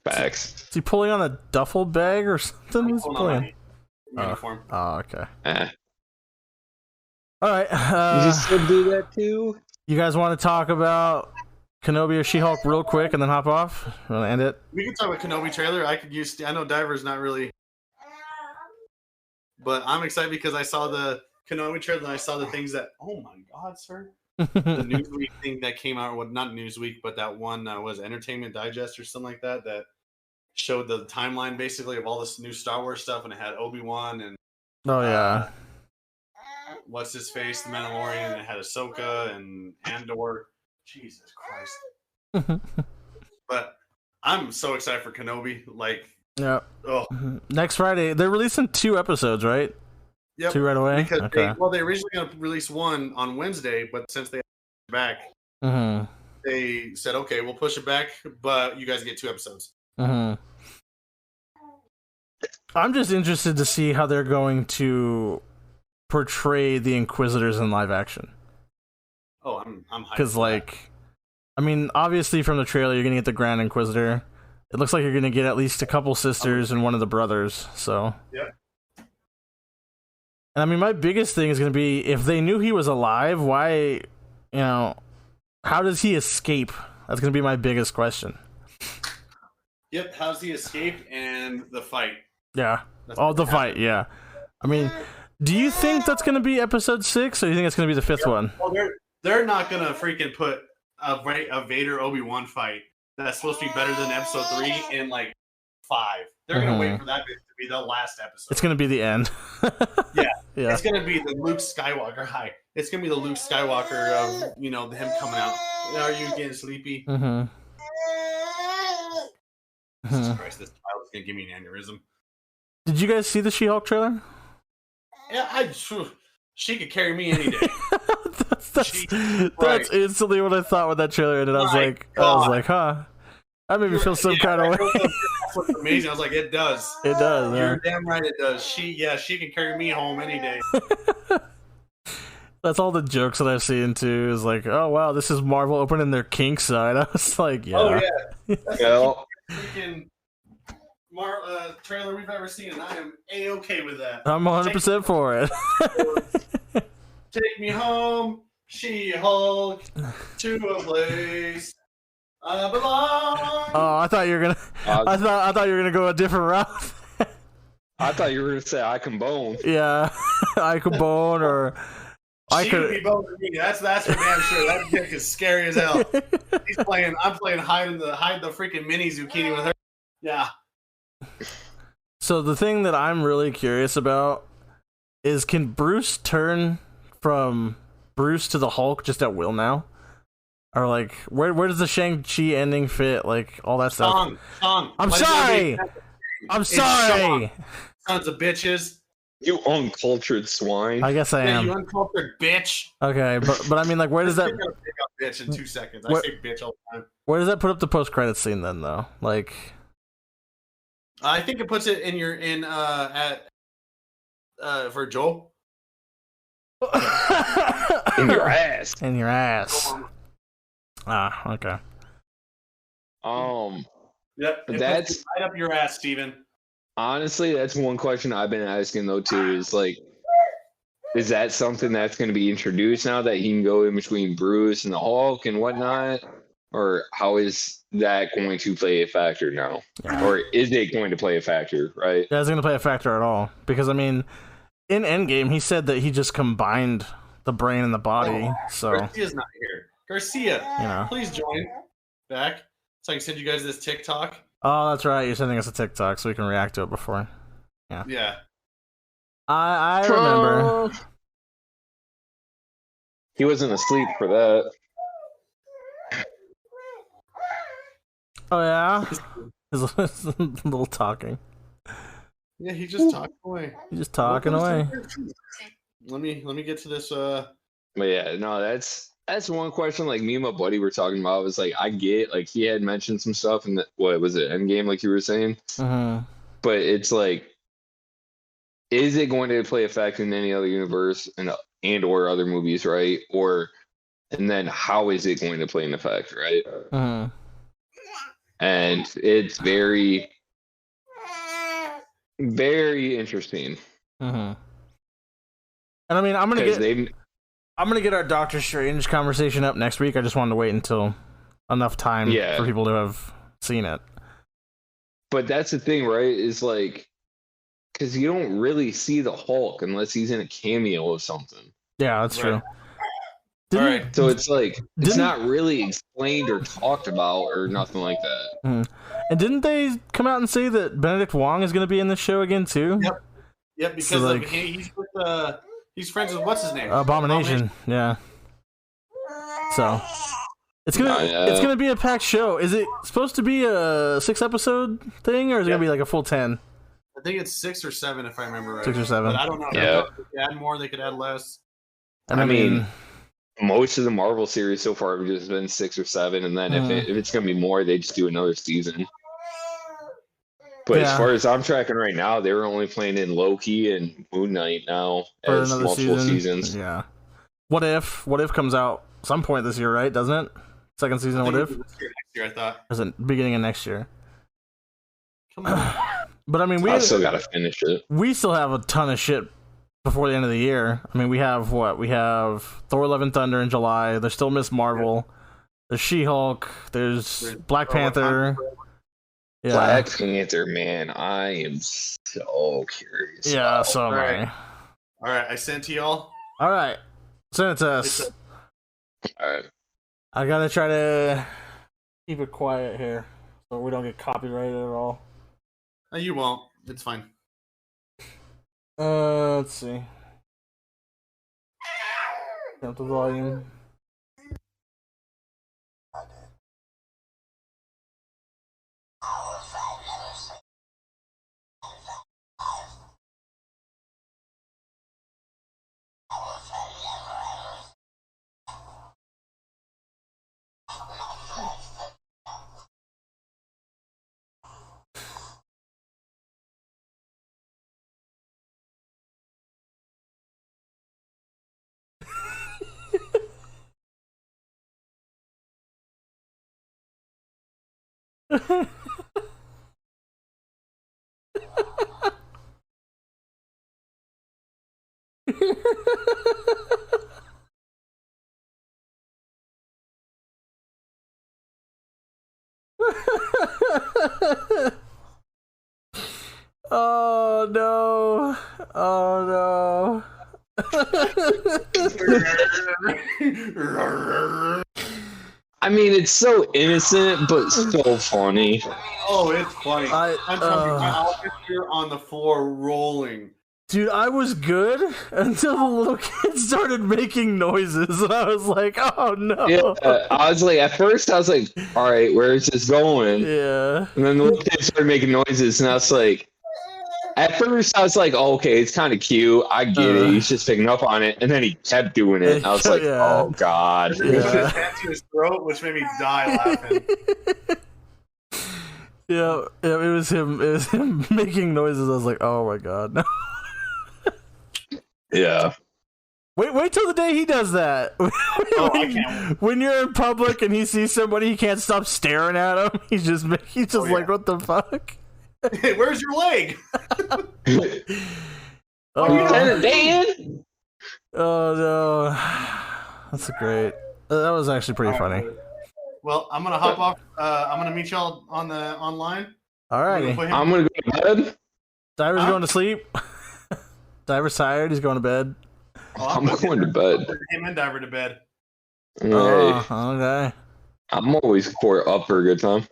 Facts. Is he pulling on a duffel bag or something? What's he pulling? Uniform. Oh, okay. Eh. All right. You just still do that too? You guys want to talk about Kenobi or She-Hulk real quick and then hop off? You want to end it? We can talk about Kenobi trailer. I know Diver's not really, but I'm excited because I saw the Kenobi trailer and I saw the things that, oh my God, sir. The Newsweek thing that came out, well, not Newsweek, but that one was Entertainment Digest or something like that showed the timeline basically of all this new Star Wars stuff, and it had Obi-Wan and oh yeah, what's his face, the Mandalorian, and it had Ahsoka and Andor. Jesus Christ! But I'm so excited for Kenobi. Like, yeah. Oh, next Friday they're releasing 2 episodes, right? Yep. 2 right away. Because okay. They originally going to release one on Wednesday, but since they back, they said, okay, we'll push it back, but you guys get 2 episodes. I'm just interested to see how they're going to portray the Inquisitors in live action. Oh, I'm hyped. Because, like, I mean, obviously from the trailer, you're going to get the Grand Inquisitor. It looks like you're going to get at least a couple sisters and one of the brothers, so. Yeah. And I mean, my biggest thing is going to be, if they knew he was alive, why, how does he escape? That's going to be my biggest question. Yep, how's the escape and the fight? Yeah. The fight, yeah. I mean, do you think that's going to be episode 6, or do you think it's going to be the 5th one? Well, they're not gonna freaking put a Vader Obi-Wan fight that's supposed to be better than episode 3 in like 5. They're gonna wait for that to be the last episode. It's going to be the end. Yeah. Yeah. It's gonna be the Luke Skywalker. Hi. It's gonna be the Luke Skywalker of him coming out. Are you getting sleepy? Jesus Christ, this child is gonna give me an aneurysm. Did you guys see the She-Hulk trailer? Yeah, she could carry me any day. that's instantly what I thought when that trailer ended. I was like, huh. That made me feel some kind of way. That's amazing. I was like, it does. It does. You're damn right it does. She can carry me home any day. That's all the jokes that I've seen too. Is like, oh wow, this is Marvel opening their kink side. I was like, yeah. Oh yeah. That's the freaking trailer we've ever seen, and I am A-okay with that. I'm 100% for it. Take me home, She-Hulk, to a place I belong. Oh, I thought you were gonna. I thought you were gonna go a different route. I thought you were gonna say I can bone. Yeah, I could bone, or she could be boning me. That's for damn sure. That dick is scary as hell. I'm playing hide the freaking mini zucchini with her. Yeah. So the thing that I'm really curious about is, can Bruce turn from Bruce to the Hulk just at will now? Or like, where does the Shang-Chi ending fit? Like all that stuff. Song. I'm sorry. Sons of bitches. You uncultured swine. I guess I am. You uncultured bitch. Okay, but I mean, like, where does that? I'm gonna pick up bitch in 2 seconds. I say bitch all the time. Where does that put up the post-credit scene then, though? Like, I think it puts it for Joel. In your ass. In your ass. Ah, okay. Yep. That's right up your ass, Steven. Honestly, that's one question I've been asking though too. Is like, is that something that's going to be introduced now that he can go in between Bruce and the Hulk and whatnot, or how is that going to play a factor now, or is it going to play a factor? Right? Yeah, it's going to play a factor at all, because I mean, in Endgame, he said that he just combined the brain and the body. So Garcia's not here. Garcia, please join back so I can send you guys this TikTok. Oh, that's right. You're sending us a TikTok so we can react to it before. Yeah. Yeah. I remember. He wasn't asleep for that. Oh yeah. His little talking. Yeah, he just talked away. He's just talking away. Let me get to this. But yeah, no, that's one question. Like me and my buddy were talking about. Was like, I get like he had mentioned some stuff in the, what was it, Endgame, like you were saying. But it's like, is it going to play a factor in any other universe and or other movies, right? And then how is it going to play an effect, right? And it's very, very interesting. And I mean, I'm gonna get our Doctor Strange conversation up next week. I just wanted to wait until enough time for people to have seen it. But that's the thing, right? Is like, because you don't really see the Hulk unless he's in a cameo of something. Yeah, that's true. All right, so it's like it's not really explained or talked about or nothing like that. And didn't they come out and say that Benedict Wong is going to be in this show again too? Yep. Because so, like, he's with he's friends with what's his name? Abomination. Yeah. So it's gonna be a packed show. Is it supposed to be a 6-episode thing, or is it gonna be like a full 10? I think it's 6 or 7 if I remember right. 6 or 7. But I don't know. Yeah. They could add more. They could add less. And I mean, most of the Marvel series so far have just been 6 or 7, and then if it's gonna be more, they just do another season. But as far as I'm tracking right now, they were only playing in Loki and Moon Knight now as multiple seasons. Yeah. What if comes out some point this year, right? Doesn't it? Second season of What If? Next year, I thought. Or is it beginning of next year? Come on. But I mean, I still gotta finish it. We still have a ton of shit before the end of the year. I mean, we have what? We have Thor: Love and Thunder in July. There's still Miss Marvel. There's She-Hulk. There's Black Panther. Yeah. Black Panther, man, I am so curious. Yeah, so am I. All right, I sent to y'all. All right, send it to us. All right. I gotta try to keep it quiet here so we don't get copyrighted at all. You won't. It's fine. Let's see. Turn up the volume. Oh no! Oh no! I mean, it's so innocent, but so funny. Oh, it's funny. I'm telling you, my office here on the floor rolling. Dude, I was good until the little kid started making noises, and I was like, "Oh no!" Yeah, I was like, at first, I was like, "All right, where is this going?" Yeah. And then the little kid started making noises, and I was like, at first, I was like, oh, "Okay, it's kind of cute. I get it. He's just picking up on it." And then he kept doing it. I was like, Yeah. "Oh God!" He put his hand to his throat, which made me die laughing. Yeah, it was him. It was him making noises. I was like, "Oh my god!" No. Yeah. Wait till the day he does that. I can't. When you're in public and he sees somebody, he can't stop staring at him. He's just like, "What the fuck?" Hey, where's your leg? Lieutenant Dan? Oh no, that's great. That was actually pretty funny. Well, I'm gonna hop off. I'm gonna meet y'all on the online. Alrighty, I'm gonna go to bed. Diver's going to sleep. Diver's tired. He's going to bed. I'm going to bed. Him and Diver to bed. Hey, Okay. I'm always up for a good time.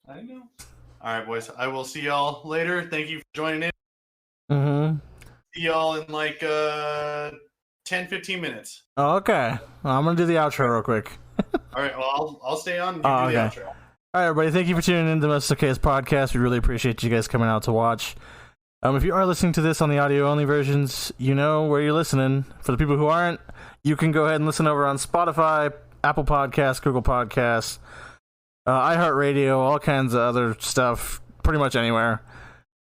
I know. All right, boys. I will see y'all later. Thank you for joining in. Mm-hmm. See y'all in like 10, 15 minutes. Oh, okay. Well, I'm gonna do the outro real quick. All right. Well, I'll stay on. You Oh, do the okay. outro. All right, everybody. Thank you for tuning in to the Most OK's podcast. We really appreciate you guys coming out to watch. If you are listening to this on the audio-only versions, you know where you're listening. For the people who aren't, you can go ahead and listen over on Spotify, Apple Podcasts, Google Podcasts, iHeartRadio, all kinds of other stuff, pretty much anywhere.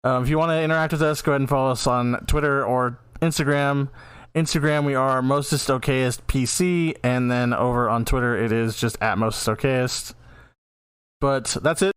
If you want to interact with us, go ahead and follow us on Twitter or Instagram. Instagram, we are Mostest Okayest PC, and then over on Twitter, it is just at Mostest Okayest. But that's it.